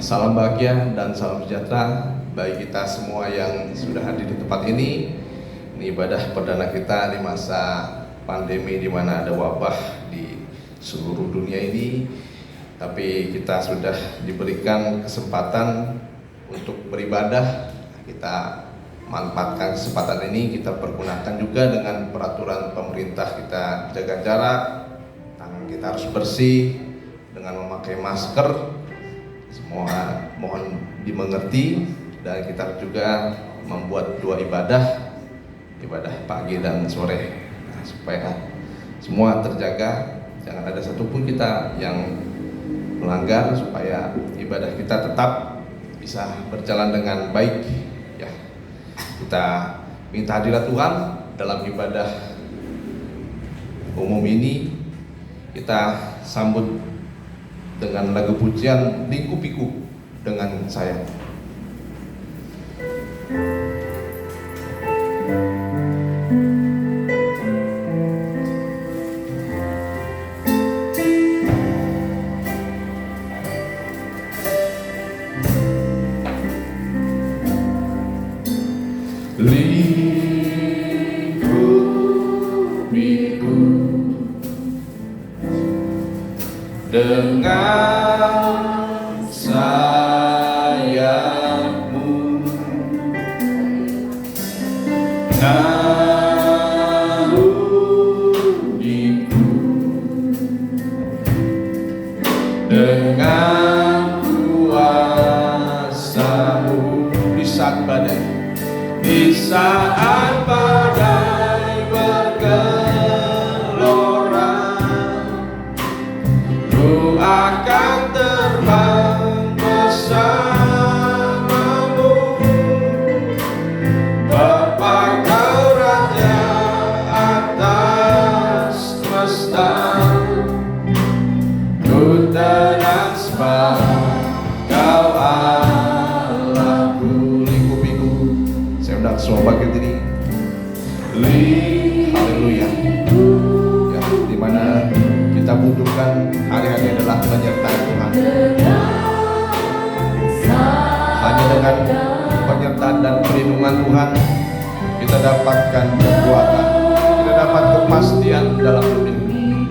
Salam bahagia dan salam sejahtera bagi kita semua yang sudah hadir di tempat ini. Ini ibadah perdana kita di masa pandemi di mana ada wabah di seluruh dunia ini. Tapi kita sudah diberikan kesempatan untuk beribadah. Kita manfaatkan kesempatan ini, kita pergunakan juga dengan peraturan pemerintah. Kita jaga jarak, tangan kita harus bersih dengan memakai masker. Semua mohon dimengerti, dan kita juga membuat dua ibadah pagi dan sore, supaya semua terjaga, jangan ada satupun kita yang melanggar, supaya ibadah kita tetap bisa berjalan dengan baik. Ya, kita minta hadirat Tuhan dalam ibadah umum ini. Kita sambut dengan lagu pujian Lingkupiku dengan saya. Lingkupiku dengan sayapmu, naungiku dengan kuasamu. Di saat badai bergelora, ku akan terbang bersamamu. Bapa, Kau Raja atas semesta, ku tenang sebab Kau Allahku. Lingkupiku, saya undang semua bangkit ini. Haleluya. Ya, dimana kita butuhkan hari-hari adalah menyertai Tuhan. Hanya dengan penyertaan dan perlindungan Tuhan kita dapatkan kekuatan, kita dapat kepastian dalam hidup ini.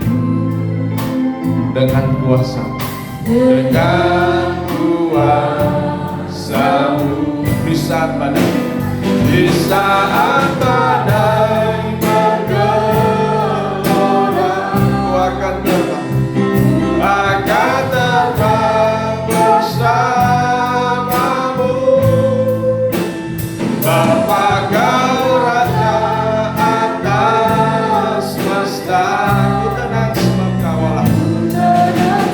Dengan kuasa-Mu di saat badai bergelora, ku akan terbang bersamamu. Bapa, Kau Raja atas semesta, ku tenang sebab Kau Allahku.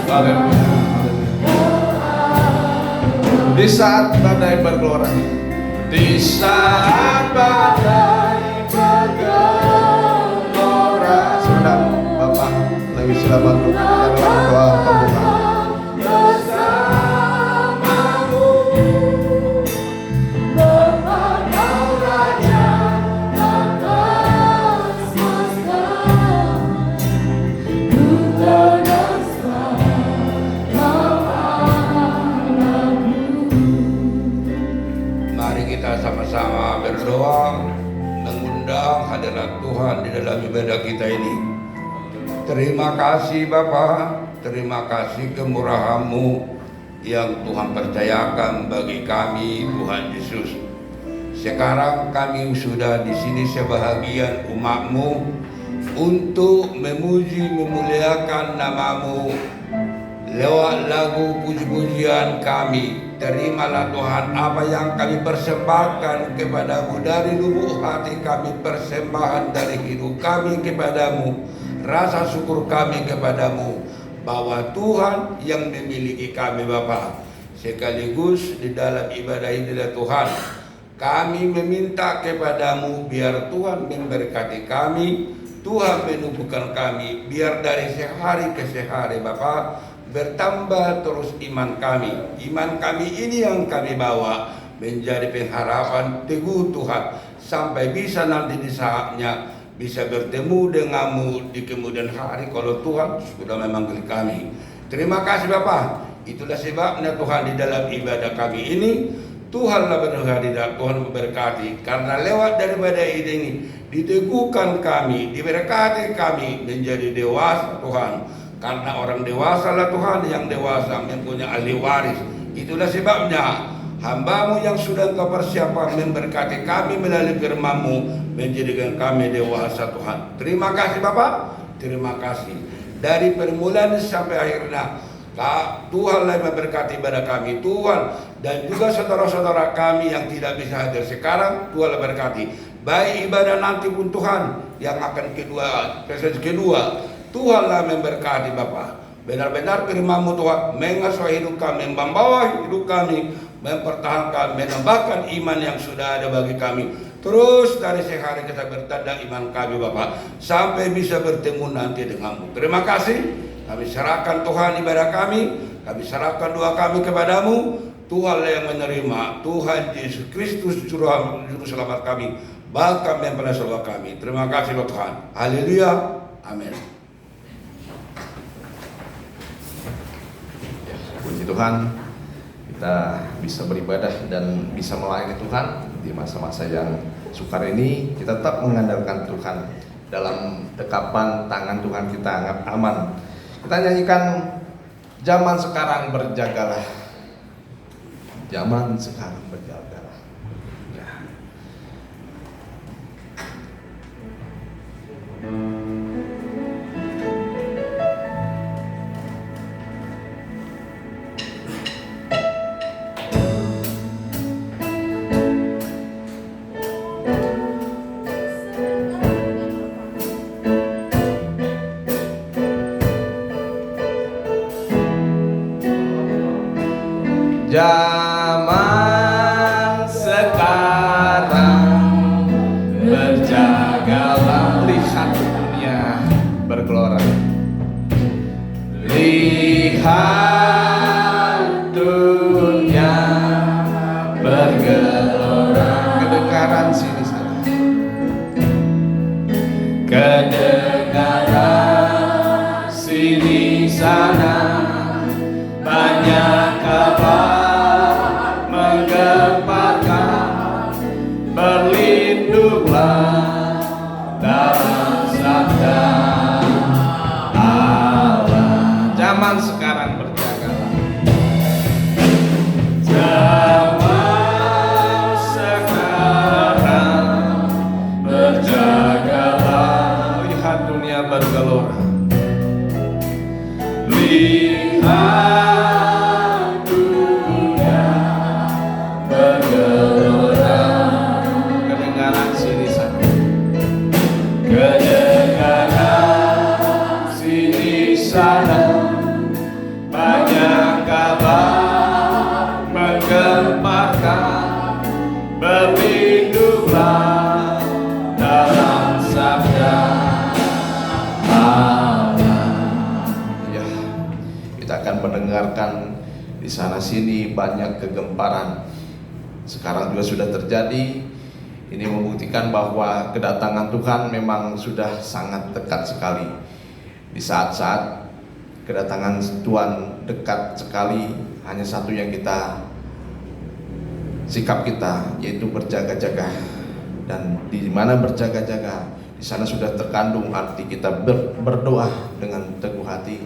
Haleluya. Di saat badai bergelora, di saat badai bergelora, sudah Bapak lagi sudah bantu dalam doa pembukaan. Bersamamu, Bapa, Kau Raja atas semesta, ku tenang sebab Kau Allahku. Mari kita sama-sama berdoa, mengundang hadirat Tuhan di dalam ibadah kita ini. Terima kasih Bapa, terima kasih kemurahan-Mu yang Tuhan percayakan bagi kami, Tuhan Yesus. Sekarang kami sudah di sini sebahagian umat-Mu untuk memuji, memuliakan nama-Mu lewat lagu puji-pujian kami. Terimalah Tuhan apa yang kami persembahkan kepada-Mu. Dari lubuk hati kami persembahan dari hidup kami kepada-Mu. Rasa syukur kami kepada-Mu bahwa Tuhan yang memiliki kami Bapa. Sekaligus di dalam ibadah ini Tuhan, kami meminta kepada-Mu biar Tuhan memberkati kami, Tuhan menumbuhkan kami, biar dari sehari ke sehari Bapa bertambah terus iman kami. Iman kami ini yang kami bawa menjadi pengharapan teguh Tuhan, sampai bisa nanti di saatnya bisa bertemu denganmu di kemudian hari kalau Tuhan sudah memanggil kami. Terima kasih Bapa. Itulah sebabnya Tuhan di dalam ibadah kami ini Tuhanlah berhadirat, Tuhan memberkati. Karena lewat daripada ini diteguhkan kami, diberkati kami menjadi dewasa Tuhan. Karena orang dewasa lah Tuhan, yang dewasa mempunyai ahli waris. Itulah sebabnya hamba-Mu yang sudah Engkau persiapkan memberkati kami melalui firman-Mu, menjadikan kami dewasa Tuhan. Terima kasih Bapak, terima kasih. Dari permulaan sampai akhirnya Tuhanlah yang memberkati ibadah kami, Tuhan, dan juga saudara-saudara kami yang tidak bisa hadir sekarang, Tuhanlah berkati. Baik ibadah nanti pun Tuhan yang akan sesi kedua, Tuhanlah memberkati Bapak. Benar-benar firman-Mu Tuhan mengasuh hidup kami, membawa hidup kami, mempertahankan, menambahkan iman yang sudah ada bagi kami. Terus dari sehari kita bertanda iman kami Bapak, sampai bisa bertemu nanti denganmu. Terima kasih. Kami serahkan Tuhan ibadah kami serahkan doa kami kepadamu. Tuhanlah yang menerima, Tuhan Yesus Kristus Juru Selamat kami, bahkan yang pernah selalu kami. Terima kasih Bapak Tuhan. Haleluya. Amin. Puji Tuhan, kita bisa beribadah dan bisa melayani Tuhan di masa-masa yang sukar ini. Kita tetap mengandalkan Tuhan. Dalam dekapan tangan Tuhan kita aman. Kita nyanyikan zaman sekarang berjagalah. Zaman sekarang berjagalah. Ya. Zaman sekarang berjagalah, lihat dunia bergelora. Lihat dunia bergelora. Kedengaran sini sana. Kedengaran sini sana. Banyak kabar menggemparkan, berlindunglah dalam sabda Allah. Zaman sekarang berjagalah. Zaman sekarang berjagalah. Lihat dunia bergelora. Lihat banyak kabar menggemparkan, berlindunglah dalam sabda Allah. Ya, kita akan mendengarkan di sana sini banyak kegemparan. Sekarang juga sudah terjadi. Ini membuktikan bahwa kedatangan Tuhan memang sudah sangat dekat sekali. Di saat-saat kedatangan Tuhan dekat sekali, hanya satu yang sikap kita yaitu berjaga-jaga. Dan di mana berjaga-jaga, di sana sudah terkandung arti kita berdoa dengan teguh hati,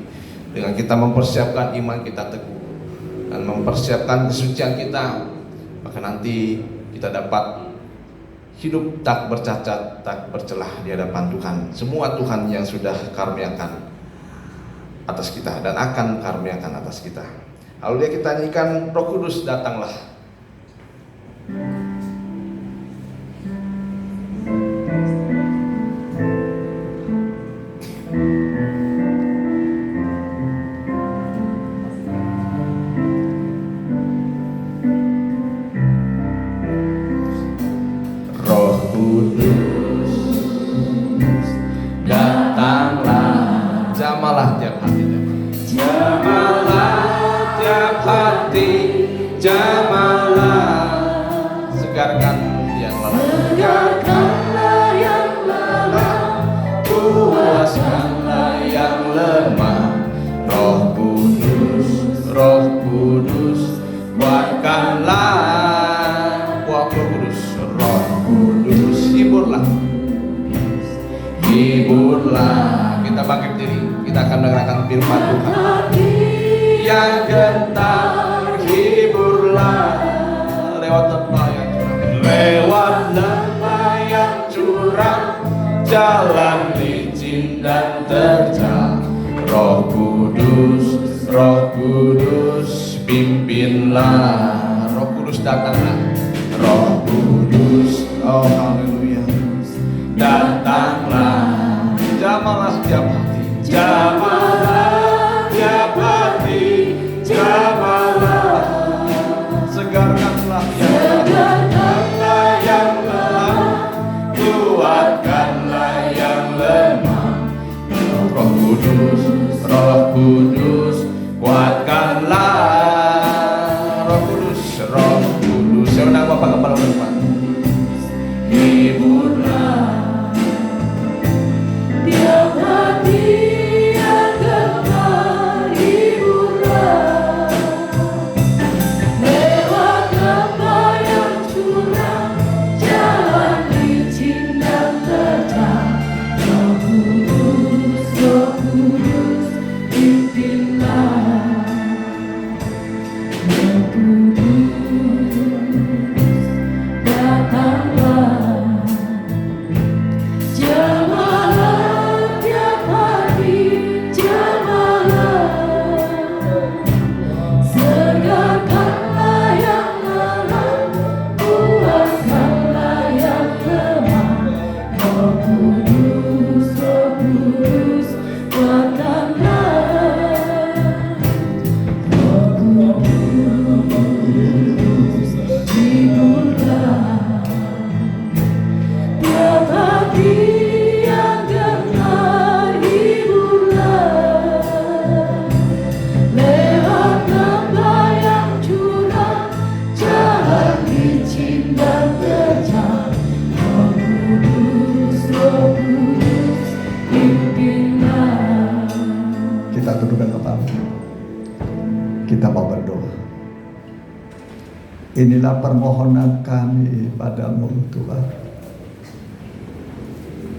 dengan kita mempersiapkan iman kita teguh dan mempersiapkan kesucian kita, maka nanti kita dapat hidup tak bercacat, tak bercelah di hadapan Tuhan. Semua Tuhan yang sudah karuniakan atas kita dan akan karuniakan atas kita. Lalu dia kita nyanyikan Roh Kudus datanglah. Roh Kudus datanglah, jamalah tiap hati, jamalah tiap hati, jamalah, segarkan yang lelah, segarkanlah yang lelah, hiburlah. Kita bangkit diri, kita akan mendengarkan firman Tuhan. Yang gentar, hiburlah lewat lembah yang curam, lewat lembah yang curam, jalan licin dan terjal. Roh Kudus pimpinlah. Roh Kudus datanglah. Roh Kudus, oh haleluya, datanglah. Jamalah setiap hati, jamalah setiap hati, jamalah. Segarkanlah yang lemah, kuatkanlah yang lemah. Roh Kudus, kuatkanlah. Roh Kudus. Saya undang Bapak Kepala Depan. Hiburlah tiap hati yang gemar, hiburlah lewat lembah yang curam, jalan licin dan terjal. Roh Kudus pimpinlah. Roh Kudus datanglah. Jamalah tiap hari, jamalah. Segarkanlah yang lelah, kuatkanlah yang lemah. Roh Kudus, kuatkanlah. Roh Kudus, hiburlah tiap hati yang gentar, hiburlah lewat lembah yang curam, jalan licin dan terjal. Roh Kudus pimpinlah. Kita tundukkan kepala. Kita mau berdoa. Inilah permohonan kami padamu Tuhan.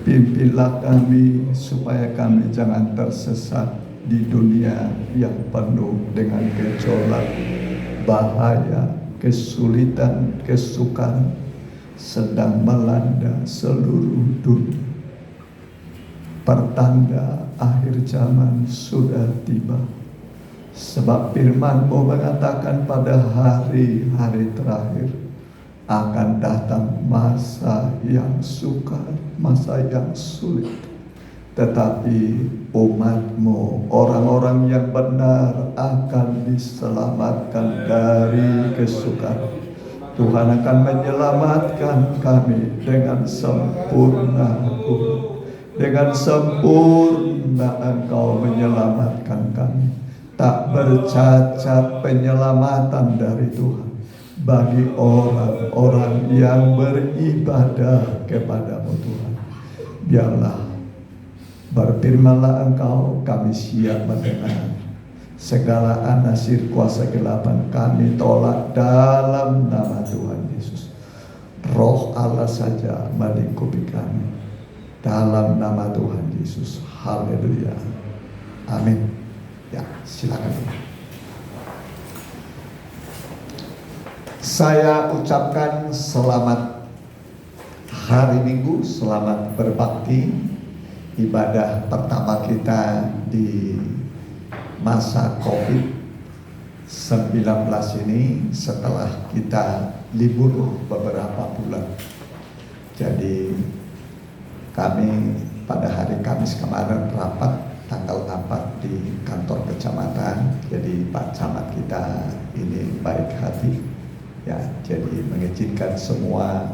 Pimpinlah kami supaya kami jangan tersesat di dunia yang penuh dengan gejolak, bahaya, kesulitan, kesukaran sedang melanda seluruh dunia. Pertanda akhir zaman sudah tiba. Sebab firman-Mu mengatakan pada hari-hari terakhir akan datang masa yang sukar, masa yang sulit. Tetapi umat-Mu, orang-orang yang benar akan diselamatkan dari kesukaran. Tuhan akan menyelamatkan kami dengan sempurna. Dengan sempurna Engkau menyelamatkan kami. Tak bercacat penyelamatan dari Tuhan bagi orang-orang yang beribadah kepada-Mu Tuhan. Biarlah berfirmanlah Engkau, kami siap mendengar. Segala anasir kuasa kegelapan kami tolak dalam nama Tuhan Yesus. Roh Allah saja melingkupi kami dalam nama Tuhan Yesus. Haleluya. Amin. Ya, silakan. Saya ucapkan selamat hari Minggu, selamat berbakti. Ibadah pertama kita di masa COVID-19 ini setelah kita libur beberapa bulan. Jadi kami pada hari Kamis kemarin rapat tanggal 4 di kantor kecamatan. Jadi Pak Camat kita ini baik hati, ya, jadi mengizinkan semua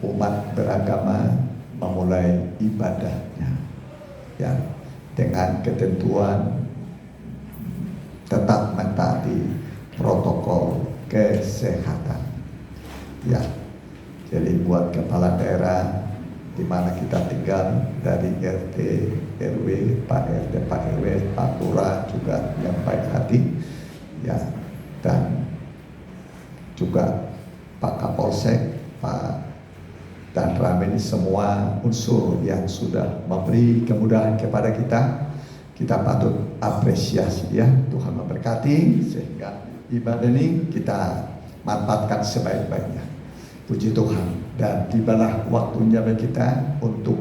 umat beragama memulai ibadahnya, ya, dengan ketentuan tetap mentaati protokol kesehatan, ya. Jadi buat kepala daerah di mana kita tinggal, dari RT, RW, Pak RT, Pak RW, Pak Lurah juga yang baik hati, ya, dan juga Pak Kapolsek, Pak dan Ramin, semua unsur yang sudah memberi kemudahan kepada kita. Kita patut apresiasi ya. Tuhan memberkati sehingga ibadah ini kita manfaatkan sebaik-baiknya. Puji Tuhan. Dan tibalah waktunya bagi kita untuk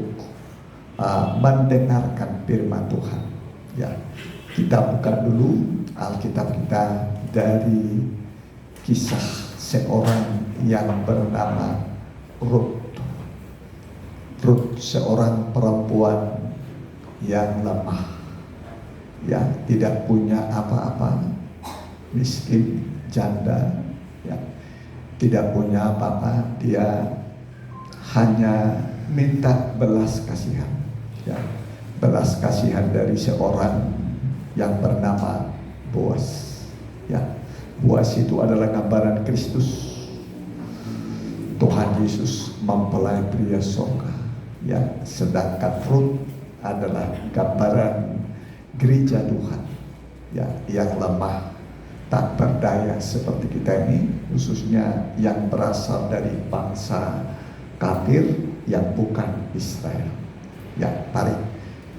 mendengarkan firman Tuhan. Ya, kita buka dulu Alkitab kita dari kisah seorang yang bernama Rut. Rut seorang perempuan yang lemah, ya, tidak punya apa-apa, miskin, janda, ya, tidak punya apa-apa. Dia hanya minta belas kasihan, ya, belas kasihan dari seorang yang bernama Boas. Ya, Boas itu adalah gambaran Kristus. Tuhan Yesus mempelai pria surga. Ya, sedangkan Rut adalah gambaran gereja Tuhan, ya, yang lemah, tak berdaya seperti kita ini, khususnya yang berasal dari bangsa kafir yang bukan Israel. Ya, mari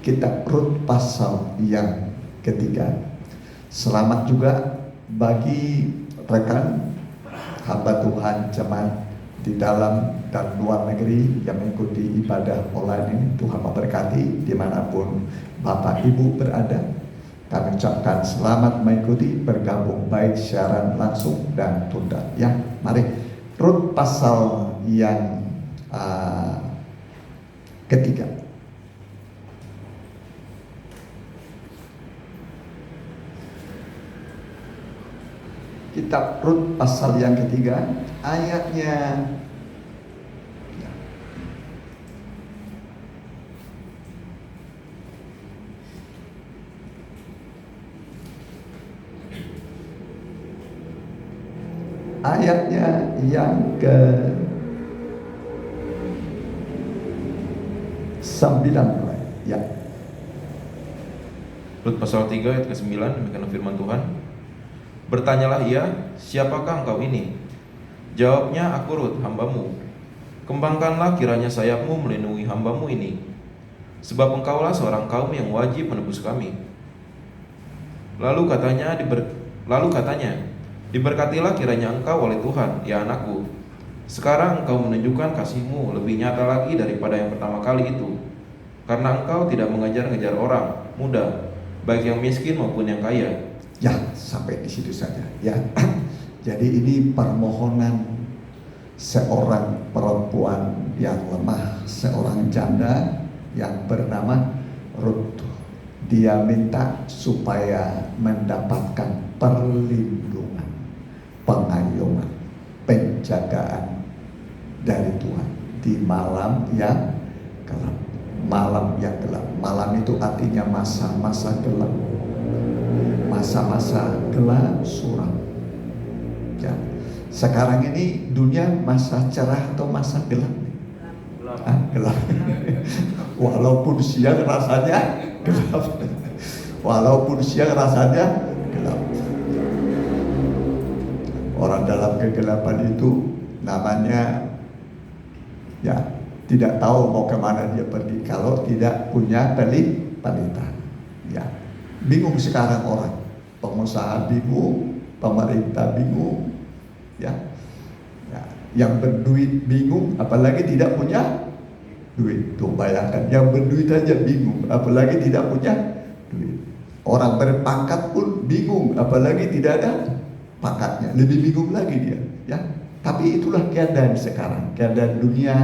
kita Rut pasal yang ketiga. Selamat juga bagi rekan hamba Tuhan jemaat di dalam dan luar negeri yang mengikuti ibadah online ini. Tuhan memberkati dimanapun Bapak Ibu berada. Kami ucapkan selamat mengikuti, bergabung baik siaran langsung dan tunda. Ya, mari Rut pasal yang ketiga. Kitab Rut pasal yang ketiga, ayatnya yang ke 9 ya. Rut pasal 3 ayat ke-9, demikian firman Tuhan. Bertanyalah ia, siapakah engkau ini? Jawabnya, aku Rut, hambamu. Kembangkanlah kiranya sayapmu melindungi hambamu ini, sebab engkaulah seorang kaum yang wajib menebus kami. Lalu katanya, diberkatilah kiranya engkau oleh Tuhan, ya anakku. Sekarang engkau menunjukkan kasihmu lebih nyata lagi daripada yang pertama kali itu, karena engkau tidak mengejar-ngejar orang muda, baik yang miskin maupun yang kaya. Ya, sampai di situ saja. Ya, jadi ini permohonan seorang perempuan yang lemah, seorang janda yang bernama Rut. Dia minta supaya mendapatkan perlindungan, pengayuman, penjagaan dari Tuhan di malam yang gelap. Malam yang gelap. Malam itu artinya masa-masa gelap. Masa-masa gelap suram. Ya. Sekarang ini dunia masa cerah atau masa gelap? Gelap. Walaupun siang rasanya gelap. Walaupun siang rasanya gelap. Orang dalam kegelapan itu namanya ya tidak tahu mau kemana dia pergi kalau tidak punya pelita. Ya, bingung sekarang orang, pengusaha bingung, pemerintah bingung, ya, yang berduit bingung, apalagi tidak punya duit. Tuh bayangkan, yang berduit aja bingung, apalagi tidak punya duit. Orang berpangkat pun bingung, apalagi tidak ada pangkatnya, lebih bingung lagi dia. Ya, tapi itulah keadaan sekarang, keadaan dunia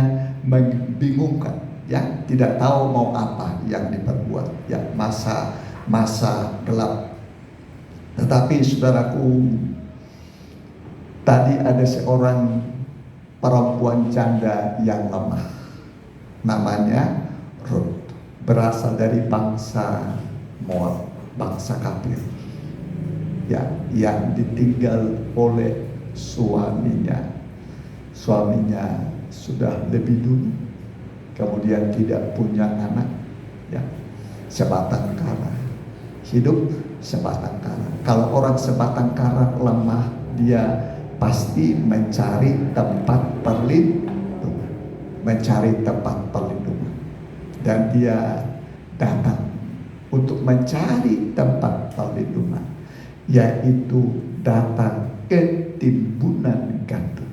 membingungkan, ya, tidak tahu mau apa yang diperbuat, ya, masa gelap. Tetapi saudaraku, tadi ada seorang perempuan janda yang lemah, namanya Rut, berasal dari bangsa Moab, bangsa kafir, ya, yang ditinggal oleh suaminya sudah lebih dulu, kemudian tidak punya anak, ya, sebatang kara, hidup sebatang kara. Kalau orang sebatang kara lemah, dia pasti mencari tempat perlindungan. mencari tempat perlindungan. Dan dia datang untuk mencari tempat perlindungan, yaitu datang ke timbunan gandum.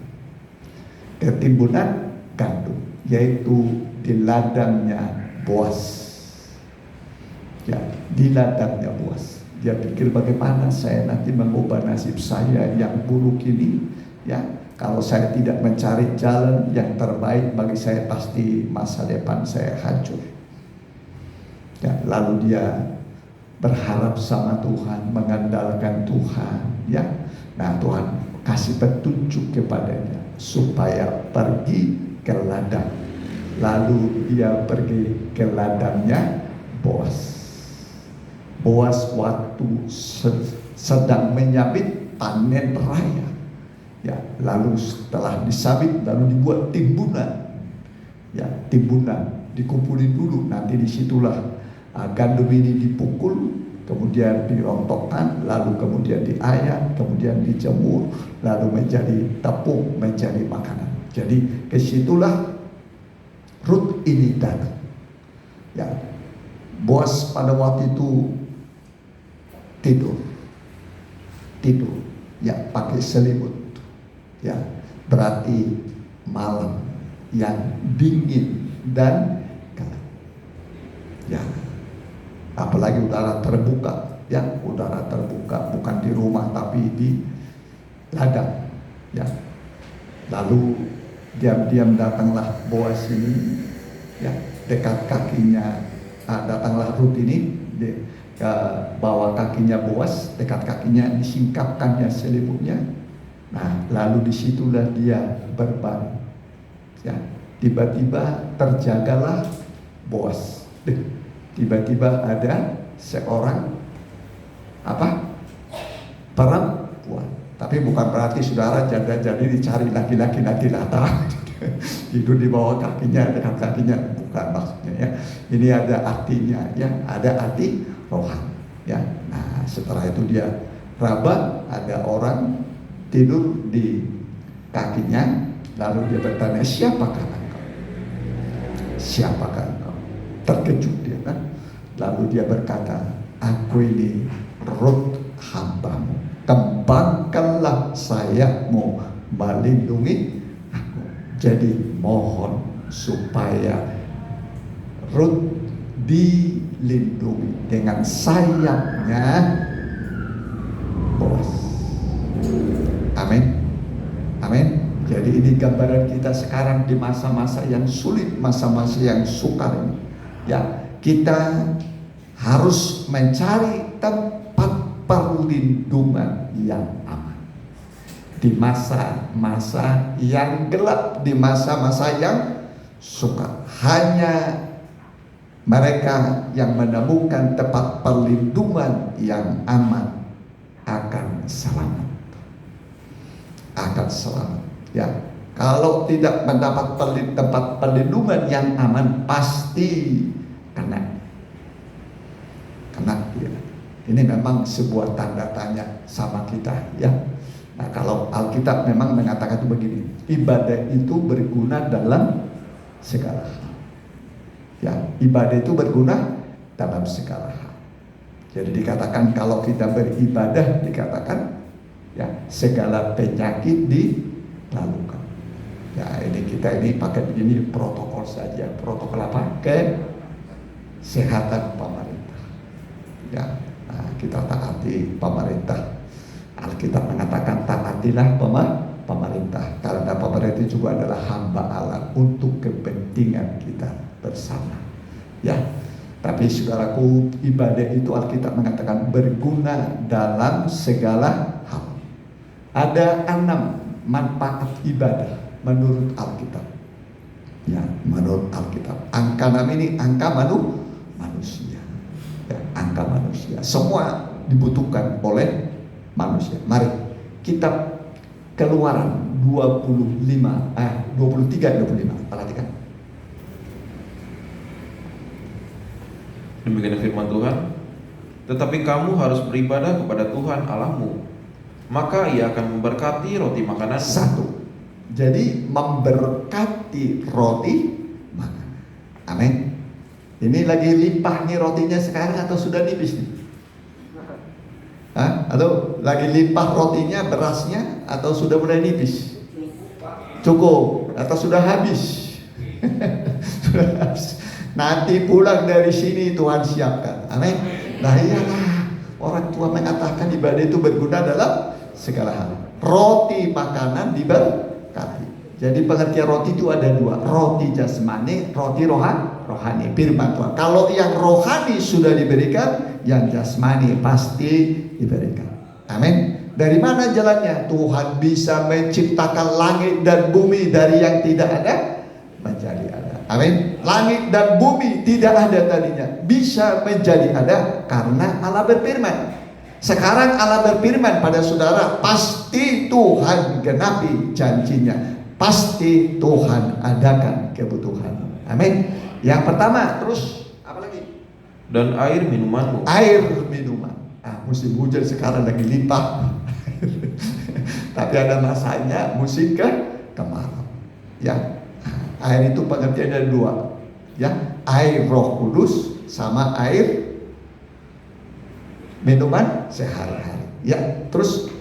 Ke timbunan gandum, yaitu di ladangnya Boas. Ya, di ladangnya Boas. Dia pikir, bagaimana saya nanti mengubah nasib saya yang buruk ini, ya. Kalau saya tidak mencari jalan yang terbaik bagi saya, pasti masa depan saya hancur. Ya, lalu dia berharap sama Tuhan, mengandalkan Tuhan, ya. Nah, Tuhan kasih petunjuk kepadanya supaya pergi ke ladang. Lalu dia pergi ke ladangnya Boas. Boas waktu sedang menyabit panen raya. Ya, lalu setelah disabit, lalu dibuat timbunan. Ya, timbunan dikumpulin dulu. Nanti disitulah gandum ini dipukul, kemudian dirontokkan, lalu kemudian diayak, kemudian dijemur, lalu menjadi tepung, menjadi makanan. Jadi kesitulah Rut ini datang. Ya, Boas pada waktu itu tidur, ya, pakai selimut. Ya, berarti malam yang dingin dan gelap. Ya, apalagi udara terbuka, ya, udara terbuka, bukan di rumah tapi di ladang. Ya, lalu diam-diam datanglah Boas ini, ya, dekat kakinya, datanglah Rut ini ke bawah kakinya Boas, dekat kakinya disingkapkannya selimutnya. Nah, lalu disitulah dia berbaring. Ya, tiba-tiba terjagalah Boas. Tiba-tiba ada seorang perempuan. Tapi bukan berarti saudara jadi dicari laki-laki datang tidur di bawah kakinya, dekat kakinya, bukan maksudnya, ya. Ini ada artinya, ya, ada arti rohani, ya. Nah, setelah itu dia raba, ada orang tidur di kakinya, lalu dia bertanya, siapakah engkau? Siapakah engkau? Terkejut dia, kan? Lalu dia berkata, aku ini Rut hambamu, kembangkanlah sayapmu melindungi aku. Jadi mohon supaya Rut dilindungi dengan sayapnya Boas. Amin. Amin. Jadi ini gambaran kita sekarang di masa-masa yang sulit, masa-masa yang sukar ini. Ya, kita harus mencari tempat perlindungan yang aman. Di masa-masa yang gelap, di masa-masa yang sukar. Hanya mereka yang menemukan tempat perlindungan yang aman akan selamat. Akan selamat, ya. Kalau tidak mendapat tempat perlindungan yang aman, pasti kena, ya. Ini memang sebuah tanda tanya sama kita, ya. Nah, kalau Alkitab memang mengatakan itu begini, ibadah itu berguna dalam segala hal, ya. Ibadah itu berguna dalam segala hal. Jadi dikatakan kalau kita beribadah, dikatakan, ya, segala penyakit dilalukan. Ya, ini kita ini pakai begini protokol saja. Protokol apa? Kesehatan pemerintah. Ya, nah, kita taati pemerintah. Alkitab mengatakan taatilah pemerintah, karena pemerintah itu juga adalah hamba Allah untuk kepentingan kita bersama. Ya. Tapi saudaraku, ibadah itu Alkitab mengatakan berguna dalam segala hal. Ada 6 manfaat ibadah menurut Alkitab. Ya, menurut Alkitab. Angka 6 ini angka manusia. Ya, angka manusia. Semua dibutuhkan oleh manusia. Mari kitab Keluaran 23:25. Perhatikan. Demikian firman Tuhan. Tetapi kamu harus beribadah kepada Tuhan Allahmu, maka Ia akan memberkati roti makanan. 1. Jadi memberkati roti makan. Amin. Ini lagi limpah nih rotinya sekarang atau sudah nipis nih? Hah? Atau lagi limpah rotinya, berasnya, atau sudah mulai nipis? Cukup atau sudah habis? Sudah habis. Nanti pulang dari sini Tuhan siapkan. Amin. Nah iyalah, orang tua mengatakan ibadah itu berguna dalam segala hal. Roti makanan diberkati. Jadi pengertian roti itu ada dua, roti jasmani, roti rohani, firman Tuhan. Kalau yang rohani sudah diberikan, yang jasmani pasti diberikan. Amin. Dari mana jalannya? Tuhan bisa menciptakan langit dan bumi dari yang tidak ada menjadi ada. Amin. Langit dan bumi tidak ada tadinya, bisa menjadi ada karena Allah berfirman. Sekarang Allah berfirman pada saudara, pasti Tuhan genapi janjinya. Pasti Tuhan adakan kebutuhan. Amin. Yang pertama, terus apa lagi? Dan air minumanmu. Air minuman. Musim hujan sekarang lagi limpah. Tapi ada masanya musim kemarau. Ya. Air itu pengertian ada dua. Ya, air Roh Kudus sama air minuman sehari-hari. Ya, terus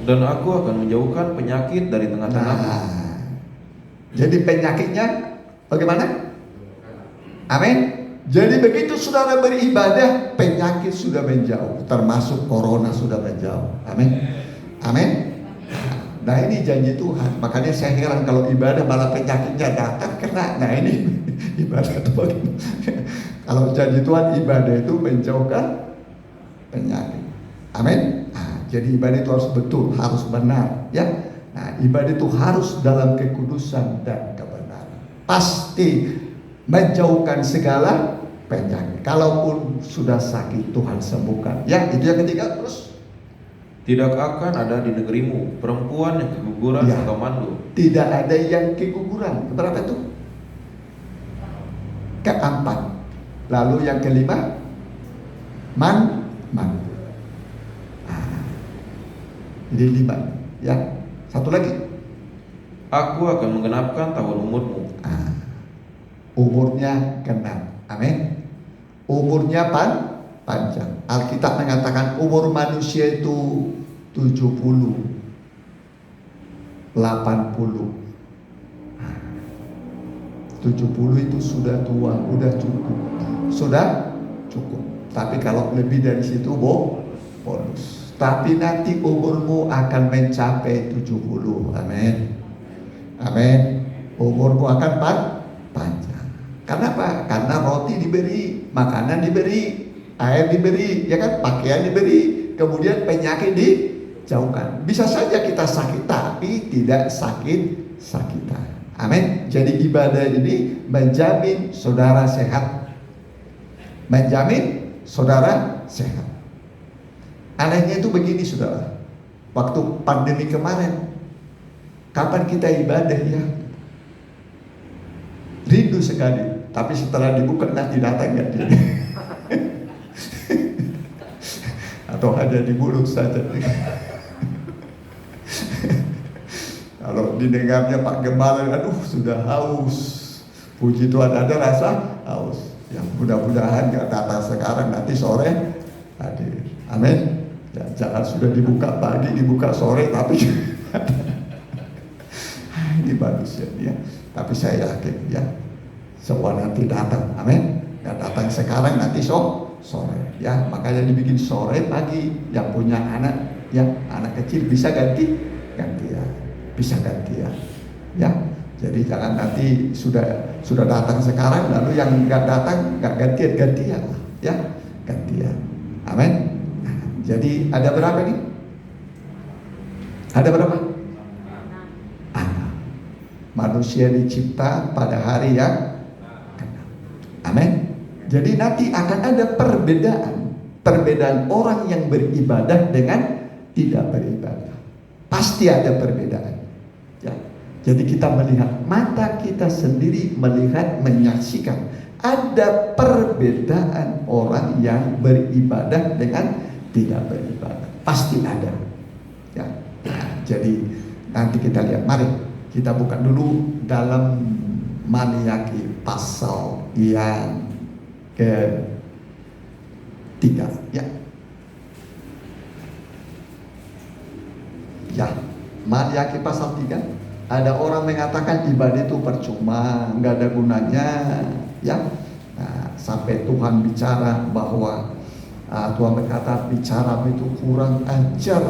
Dan aku akan menjauhkan penyakit dari tengah-tengahmu. Jadi penyakitnya bagaimana? Amin. Jadi begitu saudara beribadah, penyakit sudah menjauh, termasuk corona sudah menjauh. Amin. Amin. Nah ini janji Tuhan. Makanya saya heran kalau ibadah malah penyakitnya datang kena. Nah ini ibadah itu bagaimana? Kalau janji Tuhan ibadah itu menjauhkan penyakit. Amin. Jadi ibadah itu harus betul, harus benar, ya. Nah, ibadah itu harus dalam kekudusan dan kebenaran. Pasti menjauhkan segala penyakit. Kalaupun sudah sakit, Tuhan sembuhkan. Ya, itu yang ketiga. Terus Tidak akan ada di negerimu perempuan yang keguguran Ya. atau mandul. tidak ada yang keguguran. Berapa itu? Keempat. Lalu yang kelima, mandul. Jadi 5, ya. Satu lagi. Aku akan menggenapkan tahun umurmu. Umurnya genap. Amin. Umurnya panjang. Alkitab mengatakan umur manusia itu 70, 80. 70 itu sudah tua, udah cukup. Sudah cukup. Tapi kalau lebih dari situ bonus. Tapi nanti umurmu akan mencapai 70. Amin. Amin. Umurmu akan panjang. Kenapa? Karena roti diberi, makanan diberi, air diberi, ya kan, pakaian diberi, kemudian penyakit dijauhkan. Bisa saja kita sakit, tapi tidak sakit-sakitan. Amin. Jadi ibadah ini menjamin saudara sehat. Menjamin saudara sehat. Anehnya itu begini saudara, waktu pandemi kemarin, kapan kita ibadah ya? Rindu sekali, tapi setelah dibuka nanti datang nggak dia? Atau hanya di mulut saja? Kalau didengarnya Pak Gembala, aduh sudah haus. Puji Tuhan ada rasa haus. Ya mudah-mudahan nggak datang sekarang, nanti sore hadir. Amin. Ya, jangan sudah dibuka pagi, dibuka sore, tapi ini bagus ya. Tapi saya yakin ya, semua nanti datang. Amin. Ya, datang sekarang nanti sore. Ya, makanya dibikin sore pagi. Yang punya anak, ya anak kecil bisa ganti ya, bisa ganti ya. Ya, jadi jangan nanti sudah datang sekarang, lalu yang nggak datang nggak gantian ya, gantian. Amin. Jadi ada berapa nih? Ada berapa? Manusia dicipta pada hari yang genap. Amin. Jadi nanti akan ada perbedaan orang yang beribadah dengan tidak beribadah. Pasti ada perbedaan. Ya. Jadi kita melihat, mata kita sendiri melihat, menyaksikan ada perbedaan orang yang beribadah dengan tidak beribadah, pasti ada. Ya. Nah, jadi Nanti kita lihat. Mari kita buka dulu dalam Maliaki pasal yang ke-3 ya. Ya, Maliaki pasal 3. Ada orang mengatakan ibadah itu percuma, nggak ada gunanya ya. Nah, sampai Tuhan bicara bahwa Tuhan berkata, bicara itu kurang ajar,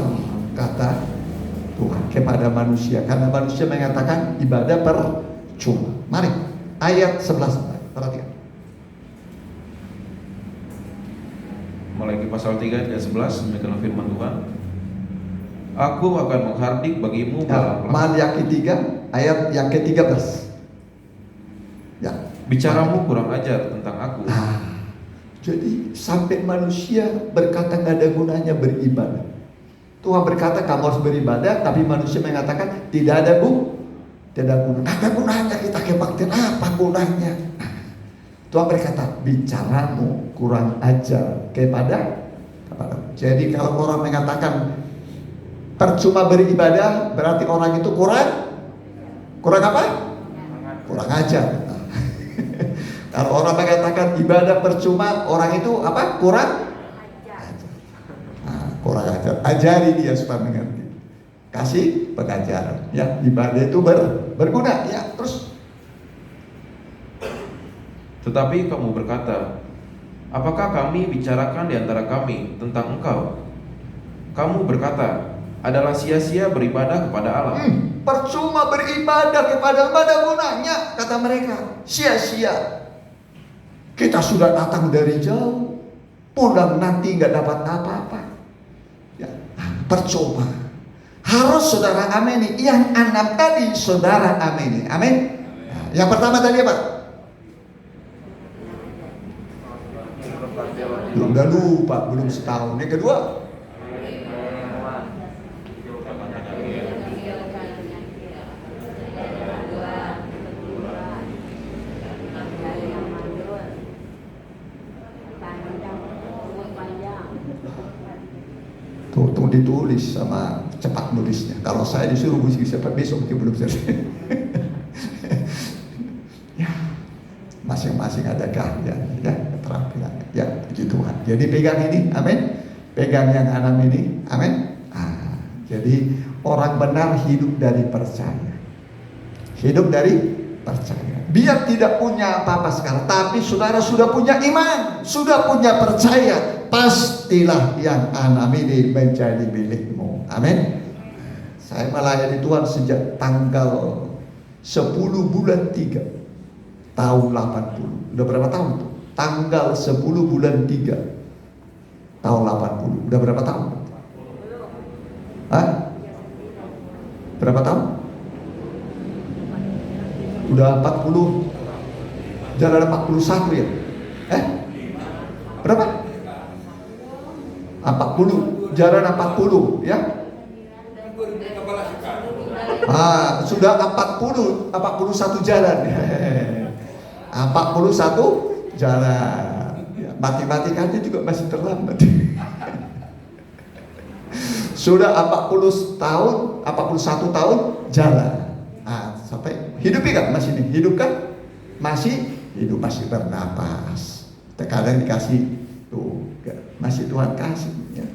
kata Tuhan kepada manusia, karena manusia mengatakan ibadah percuma. Mari ayat 11, perhatikan. Maliaki pasal 3 ayat 11, demikianlah firman Tuhan. Aku akan menghardik bagimu belang-belang. Maliaki 3 ayat yang ke-13. Ya, Bicaramu kurang ajar tentang aku. Jadi sampai manusia berkata nggak ada gunanya beribadah. Tuhan berkata kamu harus beribadah, tapi manusia mengatakan tidak ada gunanya. Ada gunanya kita kebaktian, apa gunanya? Tuhan berkata bicaramu kurang ajar kepada. Jadi kalau orang mengatakan percuma beribadah, berarti orang itu kurang apa? Kurang ajar. Kalau orang mengatakan ibadah percuma, orang itu apa? Kurang ajar. Ajari dia supaya mengerti. Kasih pengajaran. Ya, ibadah itu berguna. Ya, terus. Tetapi kamu berkata, apakah kami bicarakan di antara kami tentang engkau? Kamu berkata, adalah sia-sia beribadah kepada Allah. Percuma beribadah kepada Allah, ada gunanya, kata mereka. Sia-sia. Kita sudah datang dari jauh, pulang nanti nggak dapat apa-apa. Ya, percuma. Harus saudara ameni. Yang 6 tadi saudara ameni. Amin. Nah, yang pertama tadi apa? Udah lupa, belum setahun. Yang kedua, tuh ditulis sama cepat nulisnya. Kalau saya disuruh bisa besok mungkin belum selesai. Ya, masing-masing ada keahlian, ya, keterampilan, ya, puji Tuhan. Jadi pegang ini, amin. Pegang yang 6 ini, amin. Jadi orang benar hidup dari percaya. Hidup dari percaya. Biar tidak punya apa-apa sekarang, tapi saudara sudah punya iman, sudah punya percaya, pastilah yang 6 ini menjadi milikmu. Amin. Saya melayani Tuhan sejak tanggal 10 bulan 3 tahun 80. Udah berapa tahun tuh? Tanggal 10 bulan 3 tahun 80. Udah berapa tahun? Hah? Berapa tahun? Udah 40. Jalan 41 ya? Berapa? 40. Jalan 40 ya? Sudah 41 jalan. 41 jalan. Matematikanya juga masih terlambat. Sudah 41 tahun jalan. Sampai hidup kan masih nih? Hidup kan? Masih hidup, masih bernapas. Terkadang dikasih tuh, masih Tuhan kasih ya.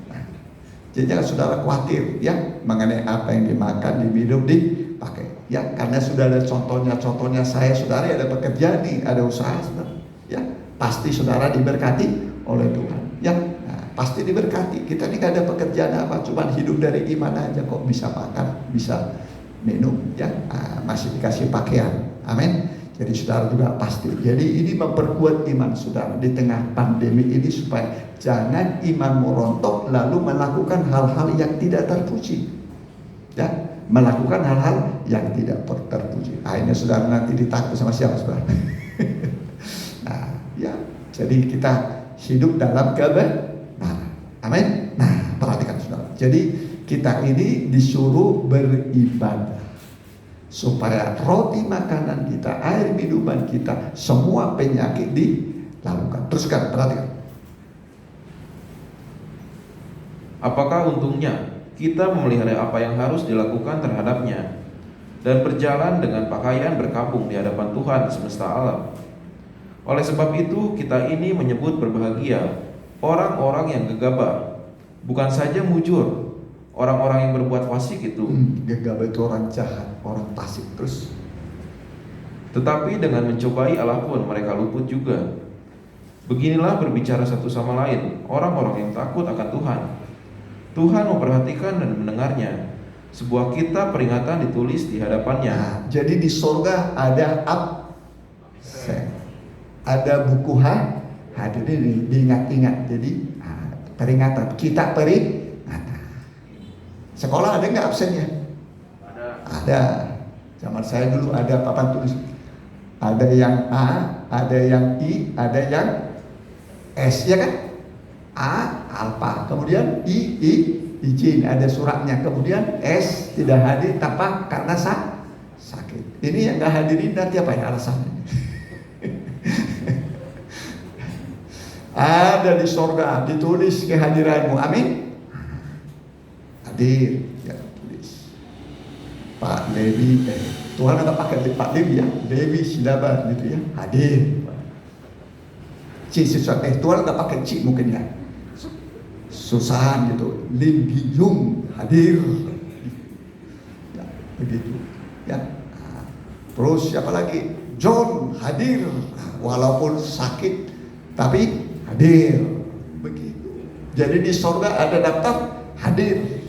Jadi jangan saudara khawatir ya mengenai apa yang dimakan, diminum, dipakai ya, karena sudah ada contohnya saya, saudara ada pekerjaan nih, ada usaha saudara ya, pasti saudara diberkati oleh Tuhan ya. Pasti diberkati. Kita ini gak ada pekerjaan apa, cuman hidup dari iman aja kok, bisa makan, bisa minum ya, masih dikasih pakaian. Amin. Jadi saudara juga pasti. Jadi ini memperkuat iman saudara di tengah pandemi ini, supaya jangan imanmu rontok lalu melakukan hal-hal yang tidak terpuji. Ya, melakukan hal-hal yang tidak terpuji. Akhirnya saudara nanti ditakut sama siapa saudara? Ya, jadi kita hidup dalam kebenaran. Amin. Nah, perhatikan saudara. Jadi kita ini disuruh beribadah, supaya roti makanan kita, air minuman kita, semua penyakit dilakukan. Teruskan, perhatikan. Apakah untungnya kita memelihara apa yang harus dilakukan terhadapnya, dan berjalan dengan pakaian berkabung di hadapan Tuhan semesta alam. Oleh sebab itu, kita ini menyebut berbahagia orang-orang yang gegabah, bukan saja mujur, orang-orang yang berbuat fasik itu, Gegabah itu orang jahat, orang fasik terus. tetapi dengan mencobai Allah pun mereka luput juga. Beginilah berbicara satu sama lain orang-orang yang takut akan Tuhan. Tuhan memperhatikan dan mendengarnya. Sebuah kitab peringatan ditulis di hadapannya. Nah, jadi di sorga ada absen, ada buku hadir ini diingat-ingat. Jadi peringatan, kitab peringatan. Sekolah ada nggak absennya? Ada. Zaman saya dulu ada papan tulis. Ada yang A, ada yang I, ada yang S, ya kan? A, alfa. Kemudian I, izin, ada suratnya. Kemudian S, tidak hadir tanpa karena sakit. Ini yang nggak hadirin nanti apa ya alasannya? Ada di sorga, ditulis kehadiranmu. Amin. Hadir, ya tulis. Pak Levi, Tuhan nggak pakai Pak Levi ya, Levi Silaban gitu ya, hadir. Cik sesuatu, Tuhan nggak pakai cik mungkin ya, Susan gitu, Lim Giyung hadir, ya, begitu ya. Terus siapa lagi? John hadir, walaupun sakit tapi hadir, begitu. Jadi di sorga ada daftar hadir,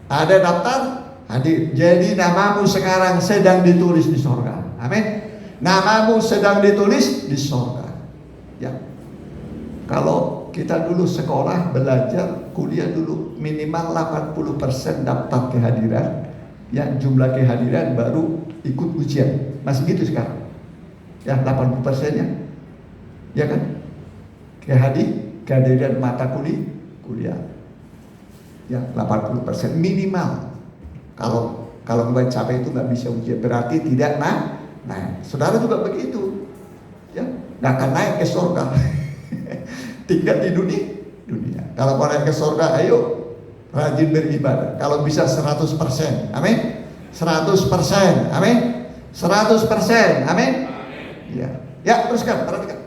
ada daftar hadir. Jadi namamu sekarang sedang ditulis di sorga. Amin. Namamu sedang ditulis di sorga. Ya. Kalau kita dulu sekolah, belajar, kuliah dulu minimal 80% daftar kehadiran. Ya, jumlah kehadiran baru ikut ujian. Masih gitu sekarang. Ya, 80%-nya. Ya kan? Kehadiran mata kuliah. Ya, 80% minimal. Kalau nggak capai itu nggak bisa ujian, berarti tidak naik. Saudara juga begitu, ya nggak akan naik ke surga. Tinggal di dunia. Kalau mau naik ke surga, ayo rajin beribadah. Kalau bisa 100%, amin. 100%, amin. 100%, amin. Ya teruskan, perhatikan.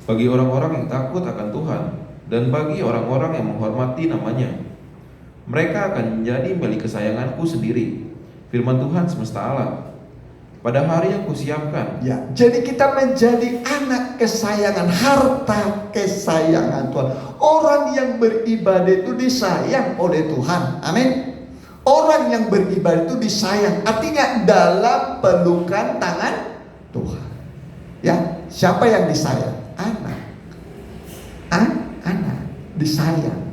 Bagi orang-orang yang takut akan Tuhan dan bagi orang-orang yang menghormati namanya, mereka akan menjadi milik kesayanganku sendiri, firman Tuhan semesta alam. Pada hari yang kusiapkan. Ya, jadi kita menjadi anak kesayangan, harta kesayangan Tuhan. Orang yang beribadah itu disayang oleh Tuhan. Amin. Orang yang beribadah itu disayang, artinya dalam pelukan tangan Tuhan. Ya, siapa yang disayang? Anak. Anak disayang.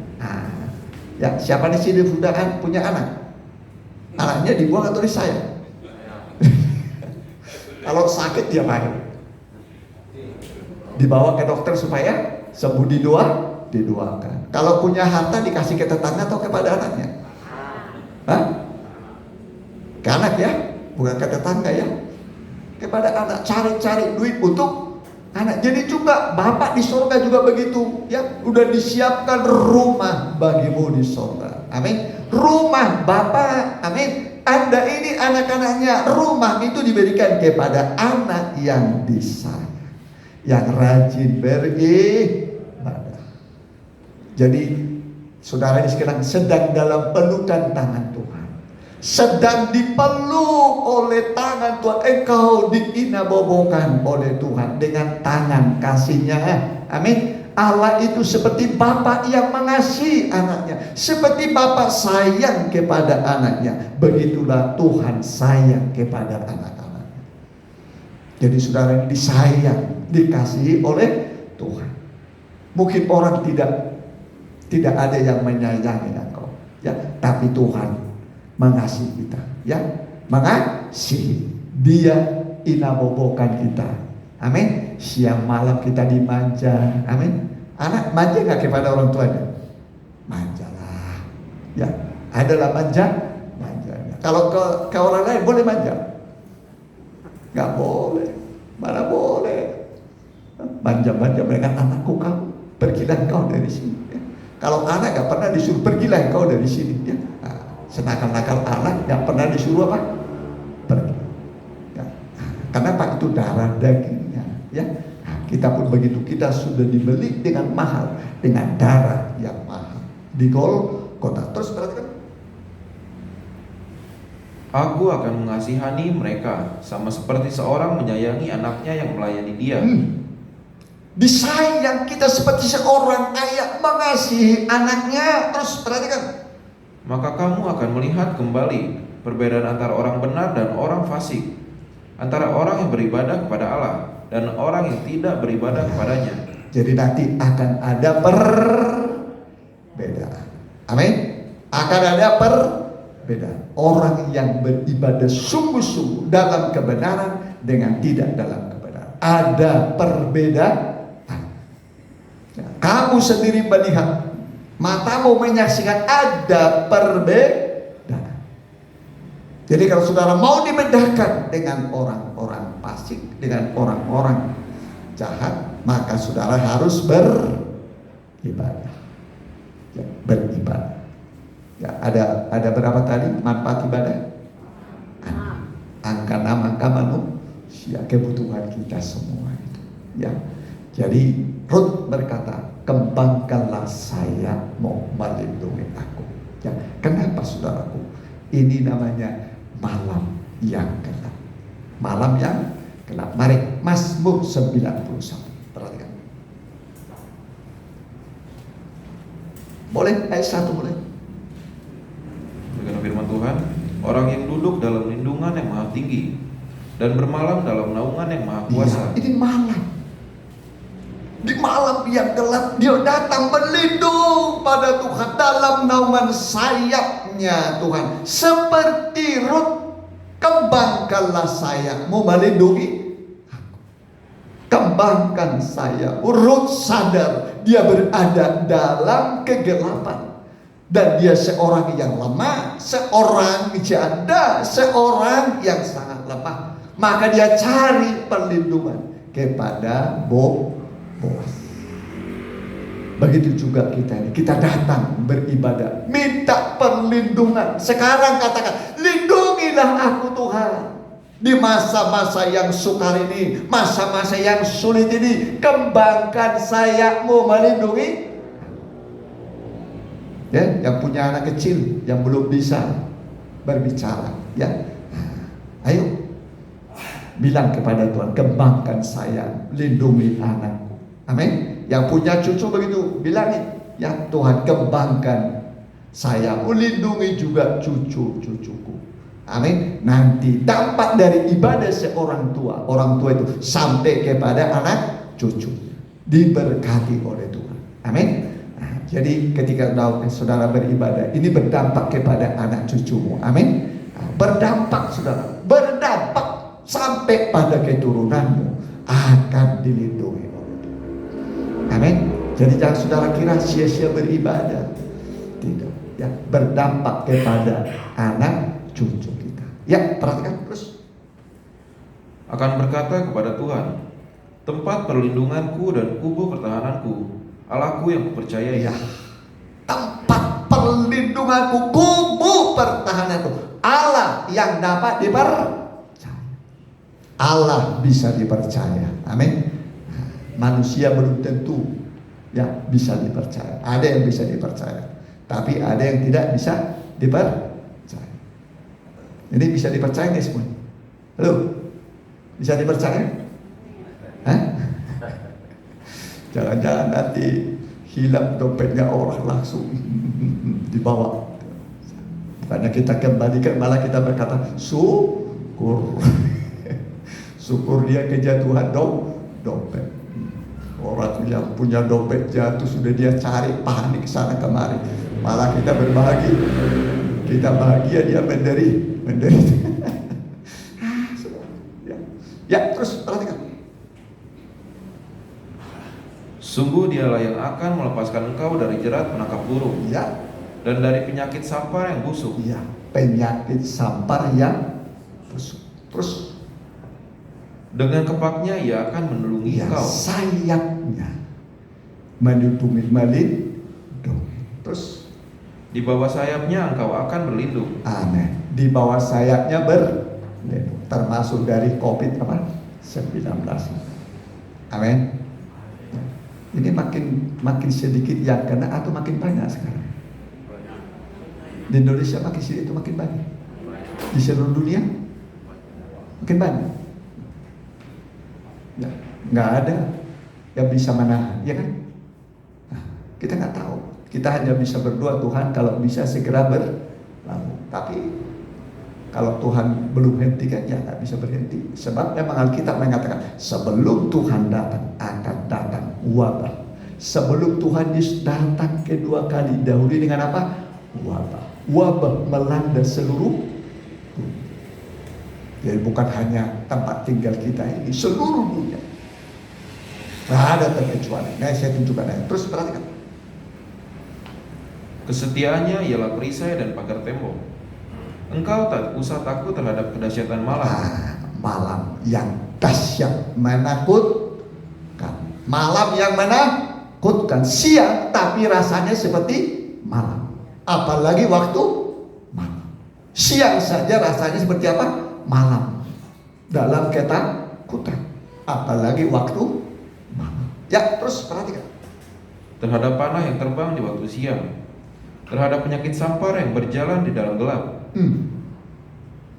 Ya, siapa di sini sudah punya anak? Anaknya dibuang atau disayang? Kalau sakit dia main, dibawa ke dokter supaya sembuh, didoakan. Kalau punya harta dikasih ke tetangga atau kepada anaknya? Ke anak ya, bukan ke tetangga ya. Kepada anak, cari duit untuk anak. Jadi juga Bapak di surga juga begitu ya, udah disiapkan rumah bagimu di surga. Amin. Rumah Bapak, amin. Anda ini anak-anaknya, rumah itu diberikan kepada anak yang disayang, yang rajin beribadah. Jadi saudara ini sekarang sedang dalam pelukan tangan Tuhan, sedang dipeluk oleh tangan Tuhan. Engkau diinabobokan oleh Tuhan dengan tangan kasih-Nya. Amin. Allah itu seperti Bapak yang mengasihi anaknya, seperti Bapak sayang kepada anaknya, begitulah Tuhan sayang kepada anak-anaknya. Jadi saudara ini disayang, dikasihi oleh Tuhan. Mungkin orang tidak ada yang menyayangi engkau, ya, tapi Tuhan mengasihi kita, ya, mengasihi. Dia inabobokan kita. Amin. Siang malam kita dimanja. Amin. Anak manja nggak kepada orang tuanya? Manjalah. Ya, adalah manjanya. Kalau ke orang lain boleh manja? Nggak boleh. Mana boleh? Manja mereka, anakku kamu, pergilah kau dari sini. Ya. Kalau anak nggak pernah disuruh pergilah engkau dari sini, ya. Nah, senakal-nakal anak nggak pernah disuruh apa? Pergi. Ya. Kenapa? Itu darah dagingnya, ya. Nah, kita pun begitu, kita sudah dibeli dengan mahal, dengan darah yang mahal di Golgota. Terus perhatikan. Aku akan mengasihani mereka sama seperti seorang menyayangi anaknya yang melayani dia. Disayang kita seperti seorang ayah mengasihi anaknya. Terus perhatikan. Maka kamu akan melihat kembali perbedaan antara orang benar dan orang fasik, antara orang yang beribadah kepada Allah dan orang yang tidak beribadah kepadanya. Jadi nanti akan ada perbedaan. Amin. Akan ada perbedaan. Orang yang beribadah sungguh-sungguh dalam kebenaran dengan tidak dalam kebenaran. Ada perbedaan. Kamu sendiri melihat, matamu menyaksikan ada perbedaan. Jadi kalau saudara mau dibedakan dengan orang-orang fasik, dengan orang-orang jahat, maka saudara harus beribadah. Ya, beribadah. Ya, ada berapa tadi manfaat ibadah? Angka 6, angka manusia, kebutuhan kita semua itu. Ya. Jadi Rut berkata, kembangkanlah sayapmu melindungi aku. Ya, kenapa saudaraku? Ini namanya malam yang gelap. Malam yang gelap. Mari Mazmur 91. Perhatikan. Boleh? Ayat 1 boleh. Dengan firman Tuhan, orang yang duduk dalam lindungan yang maha tinggi dan bermalam dalam naungan yang maha kuasa. Ya, ini malam. Di malam yang gelap dia datang berlindung pada Tuhan dalam naungan sayapnya Tuhan. Seperti Rut, kembangkanlah sayapmu melindungi aku. Kembangkan sayap. Rut sadar dia berada dalam kegelapan. Dan dia seorang yang lemah, seorang janda, seorang yang sangat lemah. Maka dia cari perlindungan kepada Boaz. Begitu juga kita ini, kita datang beribadah, minta perlindungan. Sekarang katakan, lindungilah aku Tuhan. Di masa-masa yang sukar ini, masa-masa yang sulit ini, kembangkan sayapmu melindungi. Ya, yang punya anak kecil, yang belum bisa berbicara, ya, ayo bilang kepada Tuhan, kembangkan sayap, lindungi anakku. Amin. Yang punya cucu begitu, bilangin, ya Tuhan kembangkan saya, lindungi juga cucu-cucuku. Amin. Nanti dampak dari ibadah seorang tua, orang tua itu sampai kepada anak cucu, diberkati oleh Tuhan. Amin. Nah, jadi ketika saudara beribadah, ini berdampak kepada anak cucumu. Amin. Nah, berdampak saudara, berdampak sampai pada keturunanmu akan dilindungi. Amin. Jadi jangan saudara kira sia-sia beribadah. Tidak. Ya, berdampak kepada anak cucu kita. Ya, perhatikan terus. Akan berkata kepada Tuhan, tempat perlindunganku dan kubu pertahananku, Allahku yang kupercayai. Ya, tempat perlindunganku, kubu pertahananku, Allah yang dapat dipercaya. Allah bisa dipercaya. Amin. Manusia belum tentu ya bisa dipercaya. Ada yang bisa dipercaya, tapi ada yang tidak bisa dipercaya. Ini bisa dipercaya nggak semua? Halo, bisa dipercaya? Hah? Jangan-jangan nanti hilang dompetnya orang langsung dibawa. Karena kita kembalikan, malah kita berkata syukur. Syukur dia kejatuhan dompet. Orang yang punya dompet jatuh sudah dia cari, panik sana kemari. Malah kita berbagi, kita bahagia, dia menderita. Ya, terus perhatikan. Sungguh dialah yang akan melepaskan engkau dari jerat penangkap burung, Ya, dan dari penyakit sampar yang busuk. ya, penyakit sampar yang busuk. Terus Dengan kepaknya ia akan menolongi ya, engkau. sayapnya melindungi. Terus, Di bawah sayapnya engkau akan berlindung. amin. Di bawah sayapnya berlindung, termasuk dari COVID-19. Amin. Ini makin sedikit yang kena atau makin banyak sekarang? Di Indonesia makin sedikit itu makin banyak. Di seluruh dunia makin banyak. Ya, nggak ada yang bisa menahan, ya kan? Nah, kita nggak tahu. Kita hanya bisa berdoa, Tuhan kalau bisa segera berlalu. Tapi kalau Tuhan belum hentikan, ya nggak bisa berhenti. Sebab memang Alkitab mengatakan sebelum Tuhan datang akan datang wabah. Sebelum Tuhan Yesus datang kedua kali, dahulu dengan apa? Wabah. Wabah melanda seluruh dunia. Jadi bukan hanya tempat tinggal kita ini, seluruh dunia. Nggak ada terkecuali. Nah, saya tunjukkan ya. Terus perhatikan. Kesetiaannya ialah perisai dan pagar tembok. Engkau tak usah takut terhadap kedahsyatan malam. Malam yang dahsyat menakutkan. Malam yang menakutkan. Siang tapi rasanya seperti malam. Apalagi waktu malam. Siang saja rasanya seperti apa? Malam. Dalam ketakutan. Apalagi waktu malam. Ya, terus perhatikan. Terhadap panah yang terbang di waktu siang. Terhadap penyakit sampar yang berjalan di dalam gelap.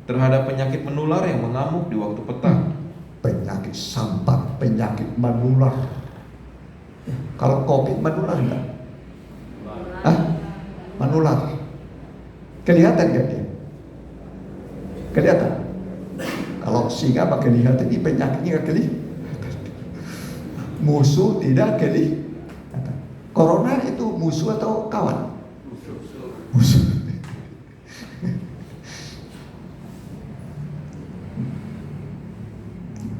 Terhadap penyakit menular yang mengamuk di waktu petang. Penyakit sampar, penyakit menular. Kalau COVID menular enggak? Menular. Kelihatan gak dia? Kelihatan. Kalau singa pakai kelihatan, ini penyakitnya gak kelihatan. Musuh tidak kelihatan. Corona itu musuh atau kawan? Musuh.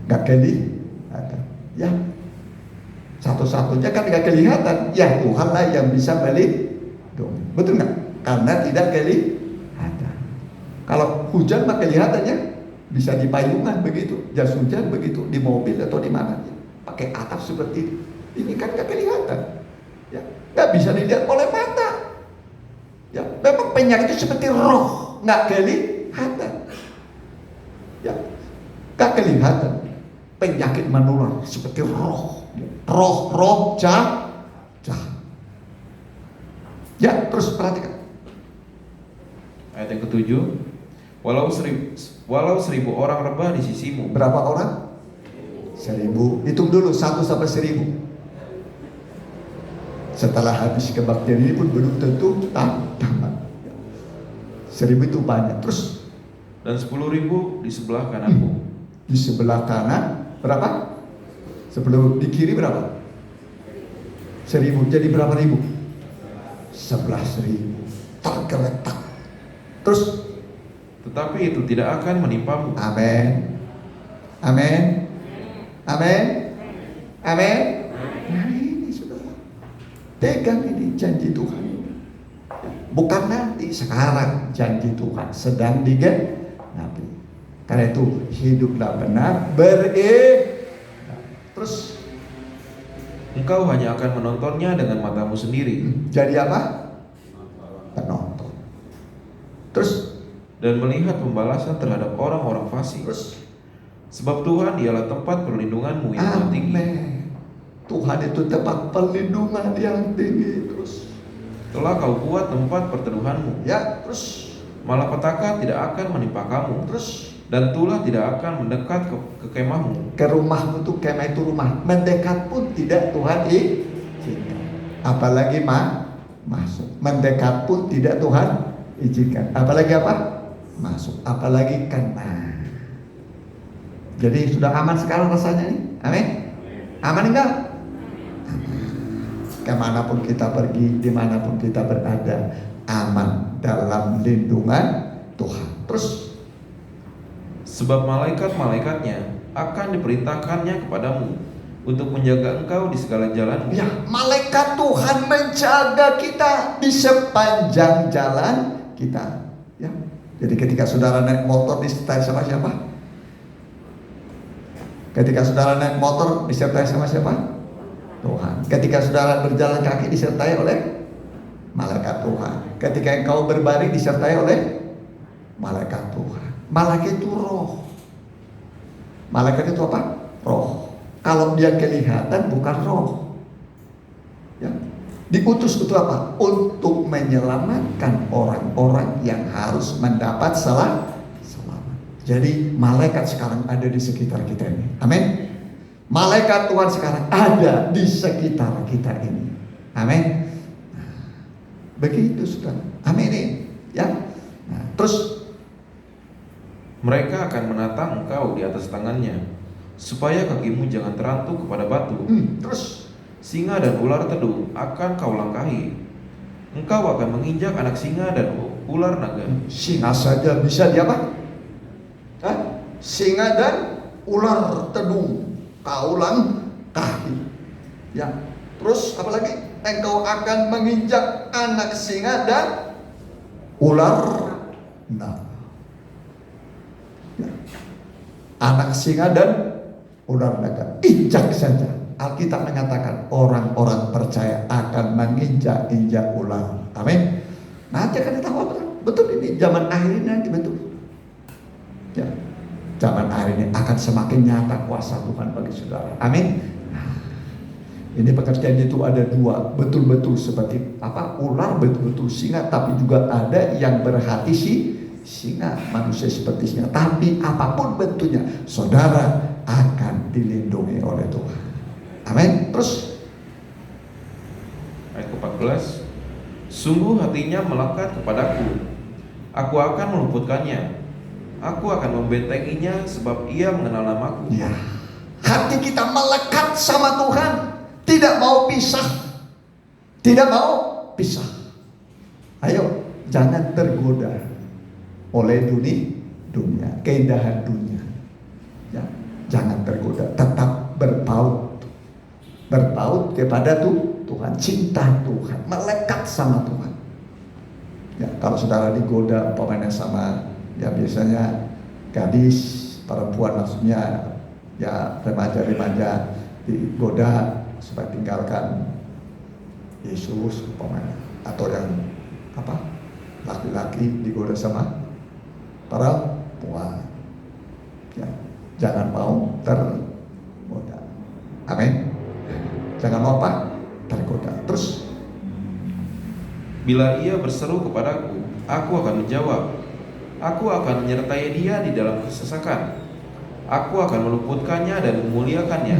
Gak kelihatan. Ya, satu-satunya kan gak kelihatan. Ya Tuhan lah yang bisa melindungi. Betul nggak? Karena tidak kelihatan. Kalau hujan mah kelihatannya bisa di payungan begitu, jas hujan begitu, di mobil atau di mana, pakai atap seperti itu. Ini kan gak kelihatan. Ya, nggak bisa dilihat oleh mata. Ya, memang penyakit itu seperti roh, nggak kelihatan. Ya, nggak kelihatan. Penyakit menular seperti roh, roh jahat. Ya, terus perhatikan. Ayat yang ke-7. Walau 1000 orang rebah di sisimu. Berapa orang? 1000. Hitung dulu 1 sampai 1000. Setelah habis kebaktian ini pun belum tentu tamat. 1000 itu banyak. Terus Dan 10.000 di sebelah kananmu. di sebelah kanan berapa? Sebelum di kiri berapa? 1000. Jadi berapa ribu? 11.000 tergeletak. Terus Tetapi itu tidak akan menimpamu. amin. Amin. Amin. Amin. Nah ini saudara, pegang ini janji Tuhan ini. Bukan nanti, sekarang janji Tuhan sedang digenapi. Karena itu hiduplah benar, terus Engkau hanya akan menontonnya dengan matamu sendiri. jadi apa? Penonton. Terus Dan melihat pembalasan terhadap orang-orang fasik. Sebab Tuhan ialah tempat perlindunganmu yang paling tinggi. amin. Tuhan itu tempat perlindungan yang tinggi. Terus Telah kau buat tempat perteduhanmu. ya, terus Malapetaka tidak akan menimpa kamu. terus Dan tulah tidak akan mendekat ke kemahmu. ke rumahmu tuh, kemah itu rumah, mendekat pun tidak Tuhan izinkan. Apalagi masuk, mendekat pun tidak Tuhan izinkan. Apalagi apa? Masuk, apalagi kena. Jadi sudah aman sekarang rasanya nih, amin. Aman enggak? Aman. Kemanapun kita pergi, dimanapun kita berada, aman dalam lindungan Tuhan. Terus Sebab malaikat-malaikatnya akan diperintahkannya kepadamu untuk menjaga engkau di segala jalanmu. ya, malaikat Tuhan menjaga kita di sepanjang jalan kita. Ya. Jadi ketika saudara naik motor disertai sama siapa? Ketika saudara naik motor disertai sama siapa? Tuhan. Ketika saudara berjalan kaki disertai oleh malaikat Tuhan. Ketika engkau berbaring disertai oleh malaikat Tuhan. Malaikat itu roh. Malaikat itu apa? Roh. Kalau dia kelihatan bukan roh. Ya. Diutus itu apa? Untuk menyelamatkan orang-orang yang harus mendapat selamat. Jadi malaikat sekarang ada di sekitar kita ini. Amin. Malaikat Tuhan sekarang ada di sekitar kita ini. Amin. Begitu saudara. Amin. Ya. Nah, terus Mereka akan menatang engkau di atas tangannya, supaya kakimu jangan terantuk kepada batu. Terus Singa dan ular tedung akan kau langkahi. Engkau akan menginjak anak singa dan ular naga. singa saja bisa dia apa? Hah? Singa dan ular tedung kau langkahi. Ya. Terus apa lagi? Engkau akan menginjak anak singa dan ular naga. Ya. Anak singa dan ular naga, injak saja. Alkitab mengatakan orang-orang percaya akan menginjak-injak ular. Amin. Nanti akan tahu apa? Betul, ini zaman akhir ini nanti betul. Ya, zaman akhir ini akan semakin nyata kuasa Tuhan bagi saudara. Amin. Nah, ini pekerjaan itu ada dua, betul-betul seperti apa? Ular, betul-betul singa, tapi juga ada yang berhati singa, manusia seperti singa. Tapi apapun bentuknya, saudara akan dilindungi oleh Tuhan. Amin. Terus Ayat ke-14. Sungguh hatinya melekat kepadaku, aku akan meluputkannya. Aku akan membentenginya sebab ia mengenal namaku. ya, hati kita melekat sama Tuhan, tidak mau pisah. Tidak mau pisah. Ayo, jangan tergoda oleh dunia, keindahan dunia. Ya, jangan tergoda, tetap berpaut kepada Tuhan, cinta Tuhan, melekat sama Tuhan. Ya, kalau saudara digoda umpamanya sama ya biasanya gadis, perempuan maksudnya ya remaja-remaja digoda supaya tinggalkan Yesus umpamanya, atau yang apa? Laki-laki digoda sama perempuan. Ya, jangan mau tergoda. Amin. Jangan mau apa? Tergoda. Terus Bila ia berseru kepadaku, aku akan menjawab. Aku akan menyertai dia di dalam kesesakan. Aku akan meluputkannya dan memuliakannya.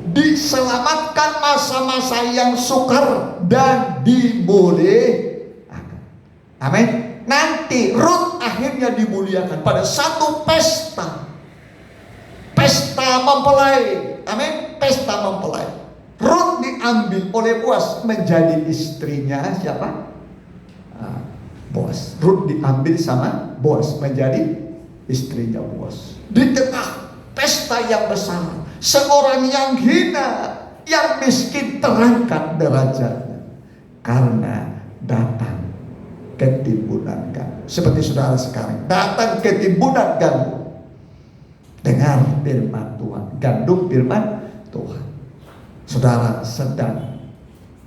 diselamatkan masa-masa yang sukar dan dimuliakan. Amin. Nanti Rut akhirnya dimuliakan pada satu pesta mempelai. Amin. Pesta mempelai. Rut diambil oleh Boaz menjadi istrinya siapa? Boaz. Rut diambil sama Boaz menjadi istrinya Boaz. Di tengah pesta yang besar, seorang yang hina, yang miskin terangkat derajatnya karena datang ketimbunan gandum. Seperti saudara sekarang datang ketimbunan gandum. Dengar firman Tuhan, gandum firman Tuhan. Saudara sedang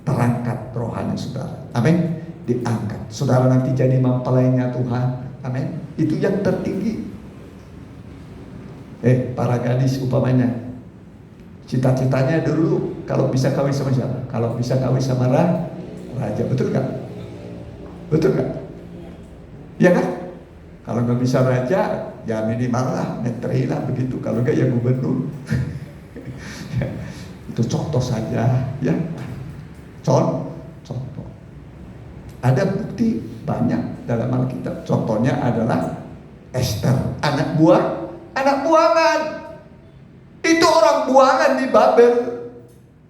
terangkat rohani saudara. Amin. Diangkat. Saudara nanti jadi mempelainya Tuhan. Amin. Itu yang tertinggi. Para gadis umpamanya, cita-citanya dulu kalau bisa kawin sama siapa? Kalau bisa kawin sama raja, betul nggak? Betul nggak? Iya kan? Kalau nggak bisa raja, ya minimal lah menteri lah begitu. Kalau nggak ya gubernur. Itu contoh saja, ya. Contoh. Ada bukti banyak dalam Alkitab. Contohnya adalah Esther, anak buangan. Itu orang buangan di Babel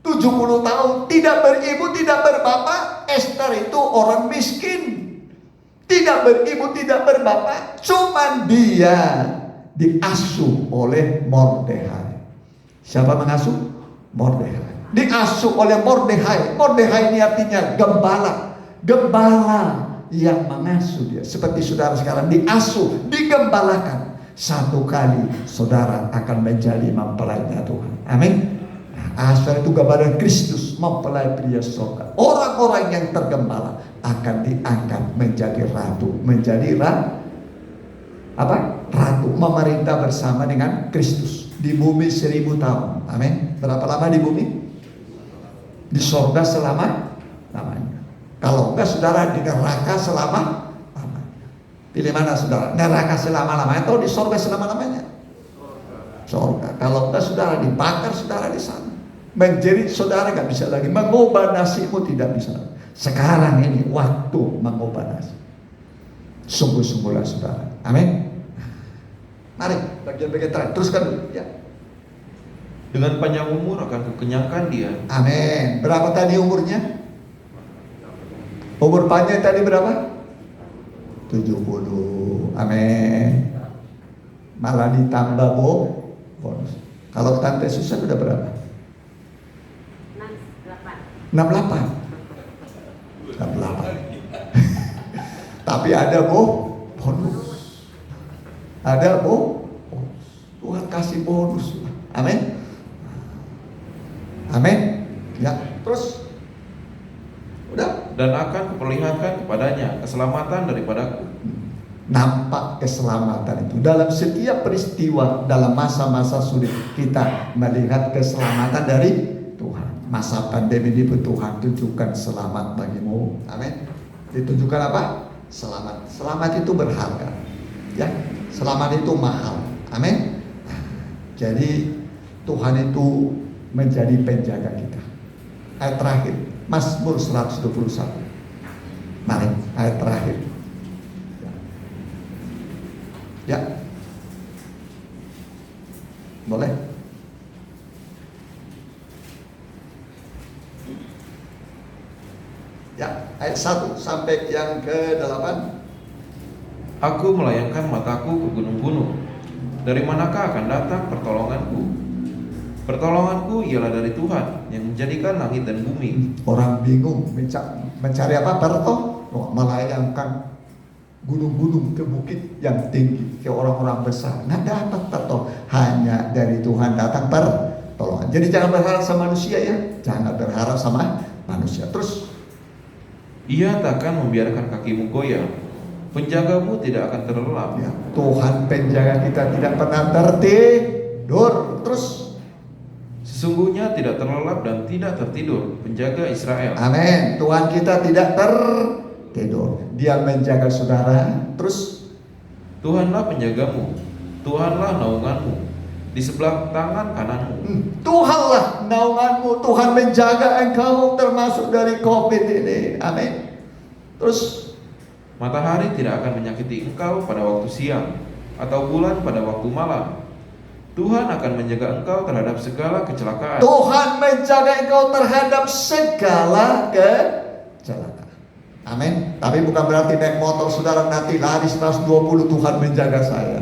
70 tahun, tidak beribu, tidak berbapak. Esther itu orang miskin, tidak beribu, tidak berbapak. Cuman dia diasuh oleh Mordechai. Siapa mengasuh? Mordechai. Diasuh oleh Mordechai. Mordechai ini artinya gembala yang mengasuh dia. Seperti saudara sekarang diasuh, digembalakan. Satu kali saudara akan menjadi mempelainya Tuhan. Amin. Saudara itu gambaran Kristus, mempelai pria surga. Orang-orang yang tergembala akan diangkat menjadi ratu, menjadi ratu, memerintah bersama dengan Kristus di bumi 1000 tahun. Amin. Berapa lama di bumi? Di surga selama-lamanya. Kalau enggak saudara di neraka selama-lamanya. Pilih mana saudara? Neraka selama-lamanya atau di surga selama-lamanya? Surga. Kalau enggak saudara dibakar saudara di sana. Menjadi saudara enggak bisa lagi mengubah nasibmu, tidak bisa lagi. Sekarang ini waktu mengubah nasib. Sungguh-sungguhlah saudara. Amin. Mari bagian-bagian terakhir teruskan dulu ya. Dengan panjang umur akan kukenyangkan dia. Amin. Berapa tadi umurnya? Umur panjang tadi berapa? 70. Amin. Malah ditambah bonus. Kalau Tante Susan udah berapa? 68. Tapi ada bonus. Ada Tuhan kasih bonus. Amin. Amin. Ya, terus udah. Dan akan kuperlihatkan kepadanya keselamatan daripadaku. Nampak keselamatan itu dalam setiap peristiwa, dalam masa-masa sulit kita melihat keselamatan dari Tuhan. Masa pandemi ini Tuhan tunjukkan selamat bagimu. Amin. Ditunjukkan apa? Selamat. Selamat itu berharga. Ya, selamat itu mahal. Amin. Jadi Tuhan itu menjadi penjaga kita. Ayat terakhir, Mazmur 121. Mari, ayat terakhir. Ya. Boleh? Ya, ayat 1 sampai yang ke-8. Aku melayangkan mataku ke gunung-gunung. Dari manakah akan datang pertolonganku? Pertolonganku ialah dari Tuhan yang menjadikan langit dan bumi. Orang bingung mencari apa? Melayangkan gunung-gunung ke bukit yang tinggi, ke orang-orang besar. Nggak dapat pertolongan. Hanya dari Tuhan datang pertolongan. Jadi jangan berharap sama manusia ya. Jangan berharap sama manusia. Terus Ia takkan membiarkan kakimu goyah. Penjagamu tidak akan terlelap. ya, Tuhan penjaga kita tidak pernah tertidur. Terus Sesungguhnya tidak terlelap dan tidak tertidur penjaga Israel. amin. Tuhan kita tidak tertidur. Dia menjaga saudara. Terus Tuhanlah penjagamu, Tuhanlah naunganmu di sebelah tangan kananmu. Tuhanlah naunganmu. Tuhan menjaga engkau termasuk dari COVID ini. Amin. Terus Matahari tidak akan menyakiti engkau pada waktu siang, atau bulan pada waktu malam. Tuhan akan menjaga engkau terhadap segala kecelakaan. Tuhan menjaga engkau terhadap segala kecelakaan. Amin. Tapi bukan berarti naik motor saudara nanti lari 120 Tuhan menjaga saya.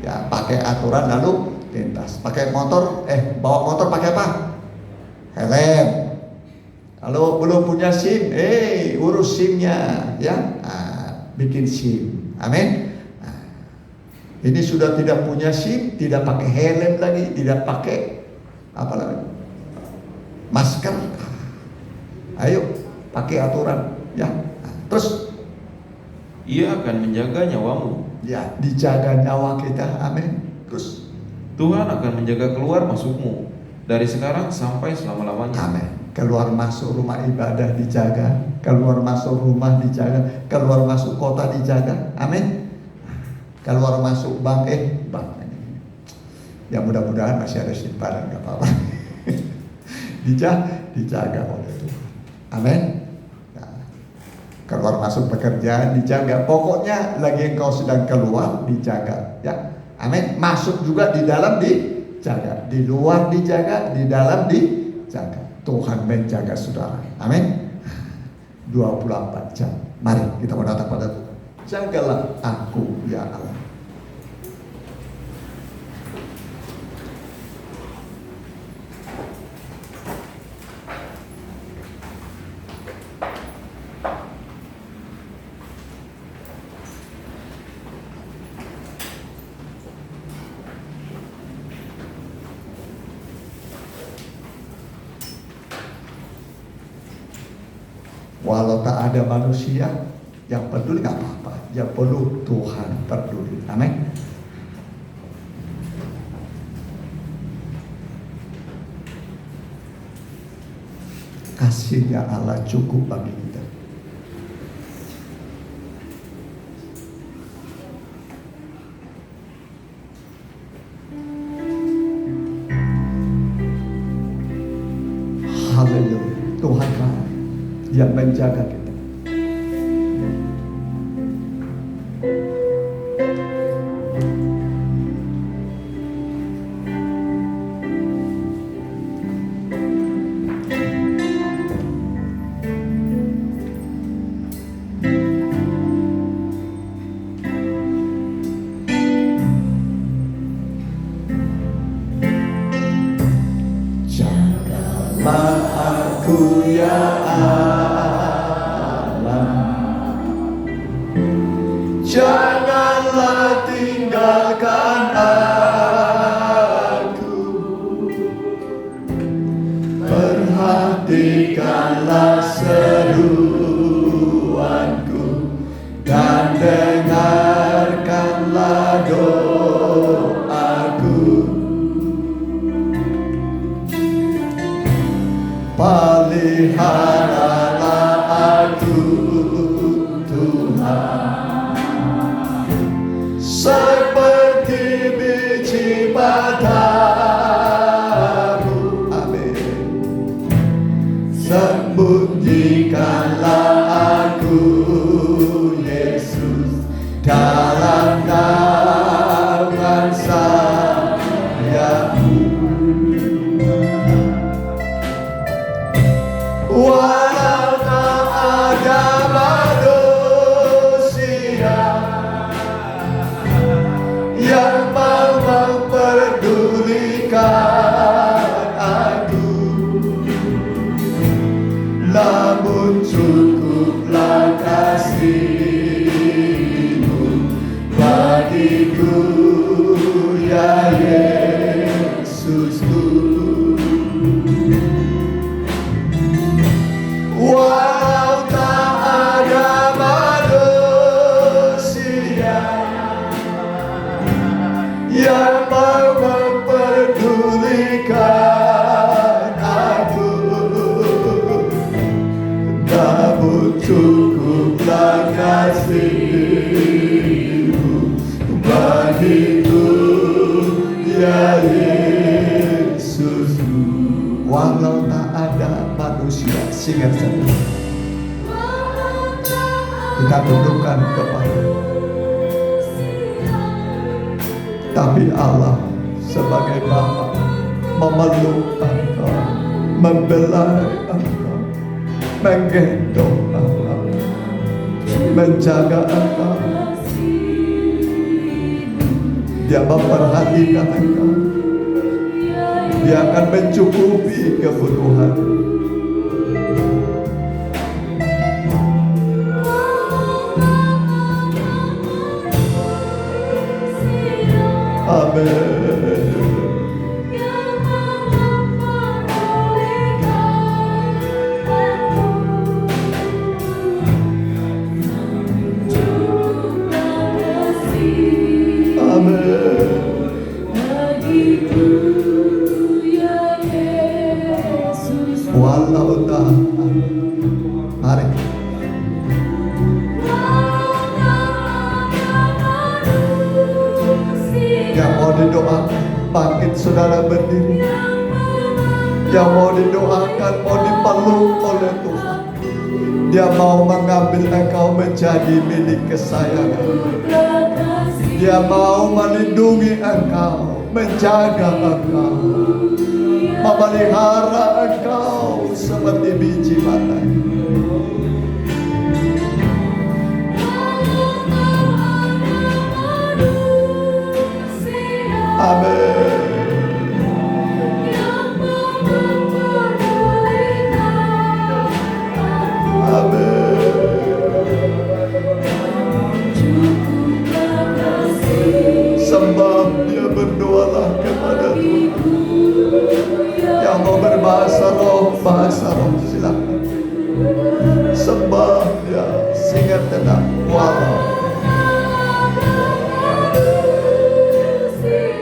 Ya, pakai aturan lalu lintas. Pakai motor, bawa motor pakai apa? Helm. Kalau belum punya SIM, urus SIM-nya, ya. Bikin SIM. Amin. Ini sudah tidak punya SIM, tidak pakai helm lagi, tidak pakai apa lagi? Masker. Ayo, pakai aturan, ya. Terus Ia akan menjaga nyawamu. ya, dijaga nyawa kita. Amin. Terus Tuhan akan menjaga keluar masukmu dari sekarang sampai selama-lamanya. amin. Keluar masuk rumah ibadah dijaga, keluar masuk rumah dijaga, keluar masuk kota dijaga. Amin. Keluar masuk bank, bank ini. Ya mudah-mudahan masih ada simpanan, nggak apa-apa. Dijaga oleh Tuhan. Amin. Nah, keluar masuk pekerjaan dijaga. Pokoknya lagi engkau sedang keluar dijaga, ya. Amin. Masuk juga di dalam dijaga, di luar dijaga, di dalam dijaga. Tuhan menjaga saudara. Amin. 24 jam. Mari kita menatap pada Tuhan. Jagalah aku ya Allah. Walau tak ada manusia yang peduli, nggak apa-apa. Yang perlu Tuhan peduli. Amin. Kasihnya Allah cukup bagi kita. Haleluya. Tuhan yang menjaga kita. Jagalah aku ya Allah, janganlah tinggalkan aku. Perhatikanlah seruanku dan dengarkanlah doaku. Peliharalah aku Tuhan, seperti biji matamu. Amin. Sembunyikanlah aku Yesus dalam naungan sayapmu. Walau tak ada manusia yang mau memperdulikan aku, namun cukuplah kasih-Mu bagiku ya Yesusku. Walau tak ada manusia yang mau memperdulikan aku, namun cukuplah kasih-Mu bagiku ya Yesus. Walau tak ada manusia, singkat saja. Kita tundukkan kepada, tapi Allah sebagai Bapa memeluk engkau, membelai engkau, menggendong engkau, menjaga engkau. Dia memperhatikan engkau. Dia akan mencukupi kebutuhan. Amin. Walau tak, mari yang mau didoakan, bangkit saudara berdiri. Yang mau didoakan, mau dipeluk oleh Tuhan. Dia mau mengambil engkau menjadi milik kesayangan. Dia mau melindungi engkau, menjaga engkau, memelihara engkau seperti biji mata. Amin. Sembah dia, berdoalah kepada Tuhan. Yang mau berbahasa roh, bahasa roh, silakan. sehingga tetap walau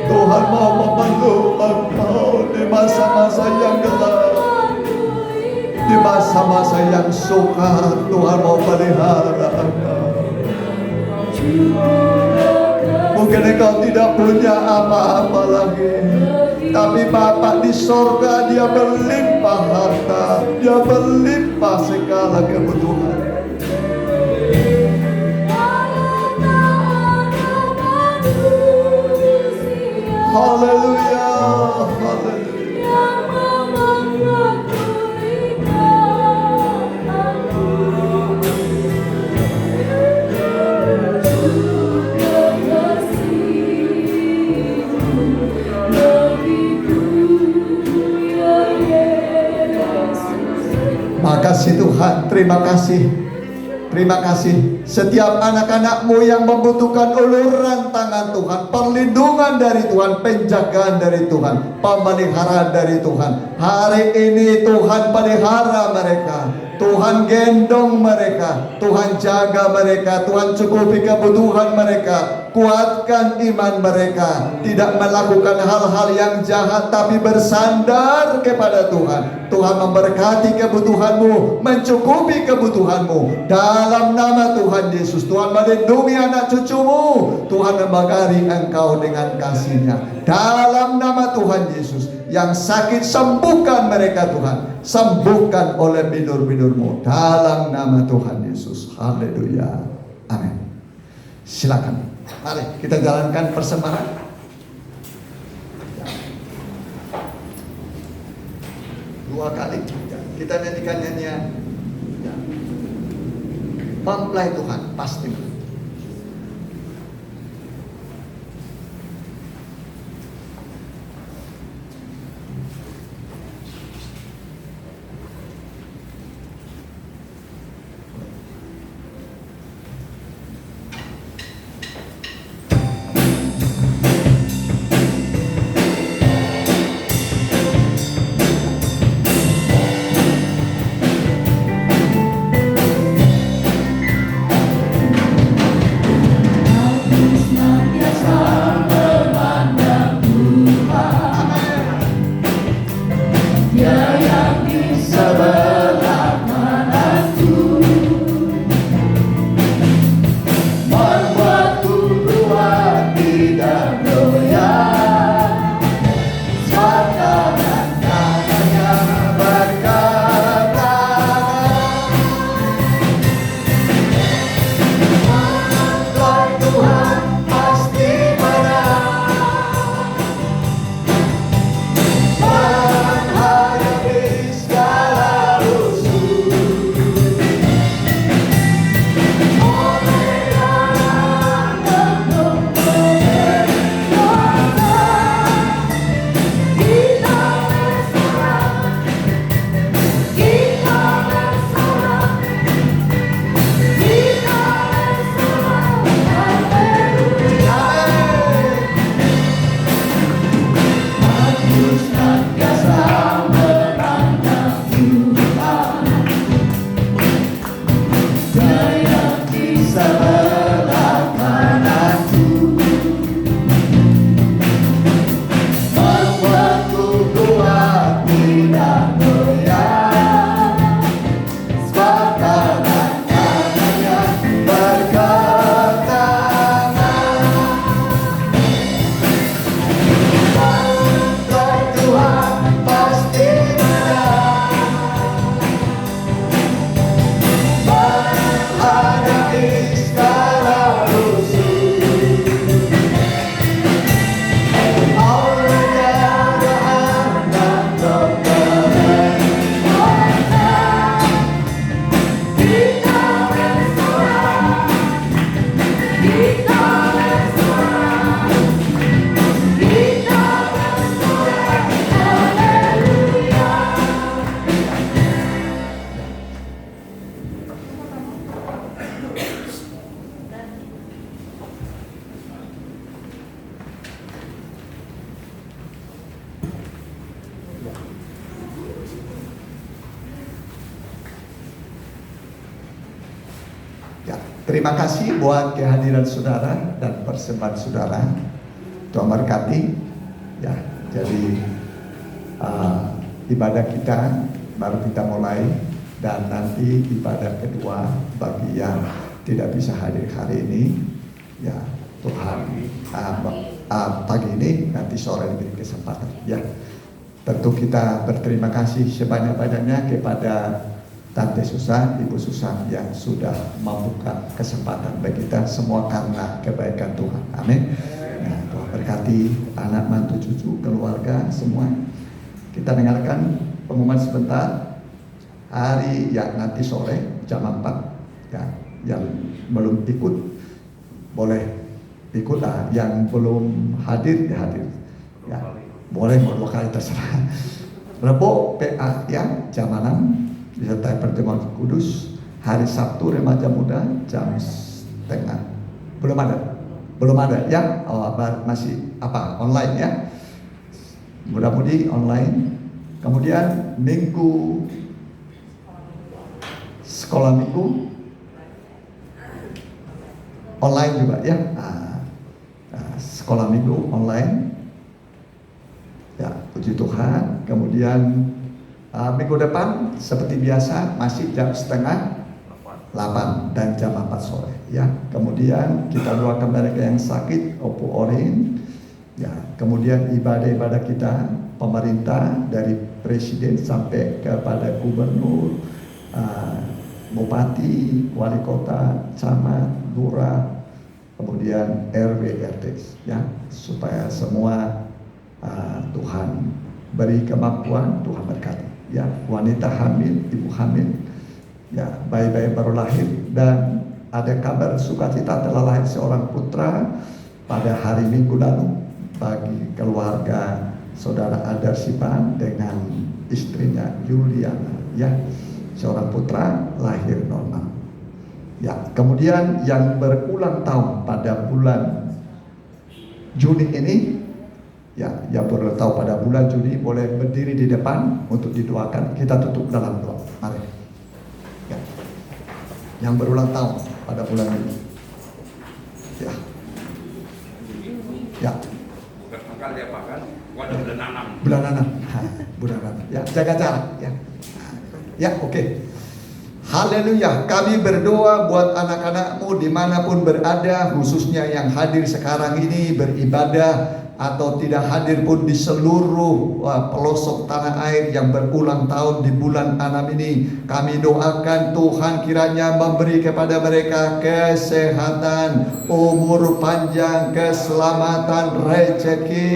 Tuhan mau membantu engkau di masa-masa yang gelap, di masa-masa yang sukar. Tuhan mau pelihara engkau. Mungkin engkau tidak punya apa-apa lagi, tapi Bapa di sorga Dia berlimpah harta, Dia berlimpah segala kebutuhan. Haleluya, haleluya. Makasih Tuhan, terima kasih. Terima kasih. Setiap anak-anakmu yang membutuhkan uluran tangan Tuhan, perlindungan dari Tuhan, penjagaan dari Tuhan, pemeliharaan dari Tuhan. Hari ini Tuhan pelihara mereka, Tuhan gendong mereka, Tuhan jaga mereka, Tuhan cukupi kebutuhan mereka, kuatkan iman mereka, tidak melakukan hal-hal yang jahat tapi bersandar kepada Tuhan. Tuhan memberkati kebutuhanmu, mencukupi kebutuhanmu dalam nama Tuhan Yesus. Tuhan melindungi anak cucumu, Tuhan membagari engkau dengan kasih-Nya dalam nama Tuhan Yesus. Yang sakit sembuhkan mereka Tuhan, sembuhkan oleh binur-binurmu dalam nama Tuhan Yesus. Haleluya, amin. Silakan, mari kita jalankan persembahan. Dua kali kita nyanyikan nyanyian mempelai Tuhan pasti. Ya, terima kasih buat kehadiran saudara dan persembahan saudara. Tuhan berkati. Ya, jadi ibadah kita baru kita mulai, dan nanti ibadah kedua bagi yang tidak bisa hadir hari ini, ya Tuhan pagi ini, nanti sore diberi kesempatan. Ya, tentu kita berterima kasih sebanyak-banyaknya kepada Tante Susan, Ibu Susan yang sudah membuka kesempatan bagi kita semua karena kebaikan Tuhan. Amin. Nah, Tuhan berkati anak, mantu, cucu, keluarga semua. Kita dengarkan pengumuman sebentar. Hari ya nanti sore jam 4 ya, yang belum ikut boleh ikutlah, yang belum hadir ya hadir ya, boleh mau 2 kali terserah. Rebo PA ya jam 6 disertai pertemuan kudus. Hari Sabtu remaja muda jam setengah. Belum ada ya, masih online ya, mudah-mudi online. Kemudian minggu sekolah minggu online juga ya. Sekolah minggu online ya, puji Tuhan. Kemudian minggu depan seperti biasa masih jam setengah 8 dan jam 4 sore ya. Kemudian kita doakan mereka yang sakit, Opo Orin ya. Kemudian ibadah-ibadah kita, pemerintah dari presiden sampai kepada gubernur, bupati, wali kota, camat, lurah, kemudian RW, RT ya, supaya semua Tuhan beri kemampuan, Tuhan berkati ya. Wanita hamil, ibu hamil ya, bayi-bayi baru lahir, dan ada kabar sukacita telah lahir seorang putra pada hari Minggu lalu bagi keluarga saudara Adar Sipan dengan istrinya Yuliana ya. Seorang putra lahir normal ya. Kemudian yang berulang tahun pada bulan Juni ini ya, yang berulang tahun pada bulan Juni boleh berdiri di depan untuk didoakan. Kita tutup dalam doa, mari ya. Yang berulang tahun pada bulan ini ya, ya bulan 6 ya, jaga jarak ya. Ya, oke. Haleluya. Kami berdoa buat anak-anakmu dimanapun berada, khususnya yang hadir sekarang ini beribadah atau tidak hadir pun di seluruh pelosok tanah air yang berulang tahun di bulan 6 ini. Kami doakan Tuhan kiranya memberi kepada mereka kesehatan, umur panjang, keselamatan, rezeki,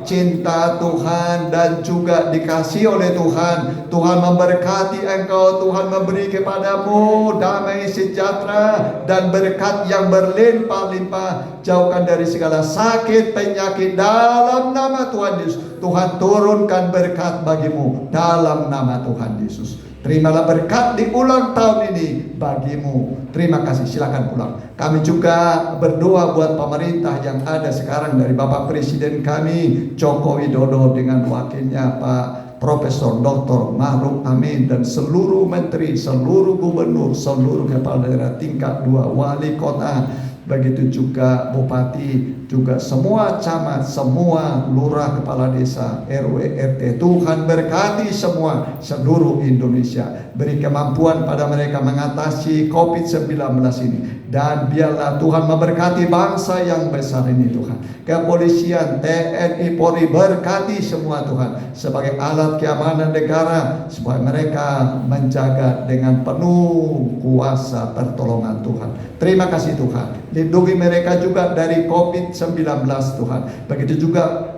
cinta Tuhan, dan juga dikasih oleh Tuhan. Tuhan memberkati engkau, Tuhan memberi kepadamu damai sejahtera dan berkat yang berlimpah-limpah. Jauhkan dari segala sakit, penyakit dalam nama Tuhan Yesus. Tuhan turunkan berkat bagimu dalam nama Tuhan Yesus. Terimalah berkat di ulang tahun ini bagimu. Terima kasih, silakan pulang. Kami juga berdoa buat pemerintah yang ada sekarang, dari Bapak Presiden kami Joko Widodo dengan wakilnya Pak Profesor Dr. Ma'ruf Amin, dan seluruh menteri, seluruh gubernur, seluruh kepala daerah tingkat 2, wali kota, begitu juga bupati, juga semua camat, semua lurah, kepala desa, RW, RT. Tuhan berkati semua seluruh Indonesia. Beri kemampuan pada mereka mengatasi COVID-19 ini. Dan biarlah Tuhan memberkati bangsa yang besar ini Tuhan. Kepolisian, TNI, Polri, berkati semua Tuhan sebagai alat keamanan negara, supaya mereka menjaga dengan penuh kuasa pertolongan Tuhan. Terima kasih Tuhan. Lindungi mereka juga dari COVID-19 Tuhan. Begitu juga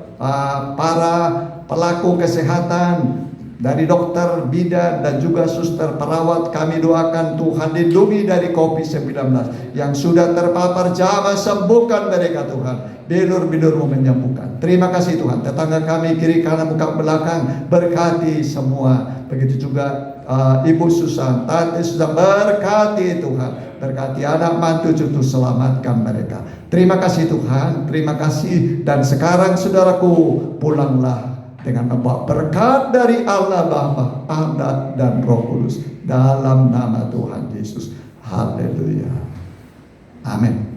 para pelaku kesehatan, dari dokter, bidan, dan juga suster, perawat, kami doakan Tuhan lindungi dari COVID-19 yang sudah terpapar. Jamah sembuhkan mereka Tuhan. Bilur-bilur menyembuhkan. Terima kasih Tuhan. Tetangga kami kiri kanan muka belakang berkati semua. Begitu juga Ibu Susan, Tante Susan, berkati Tuhan. Berkati anak mantu cucu, selamatkan mereka. Terima kasih Tuhan. Terima kasih. Dan sekarang saudaraku, pulanglah dengan membawa berkat dari Allah Bapa, Anak, dan Roh Kudus dalam nama Tuhan Yesus. Haleluya. Amin.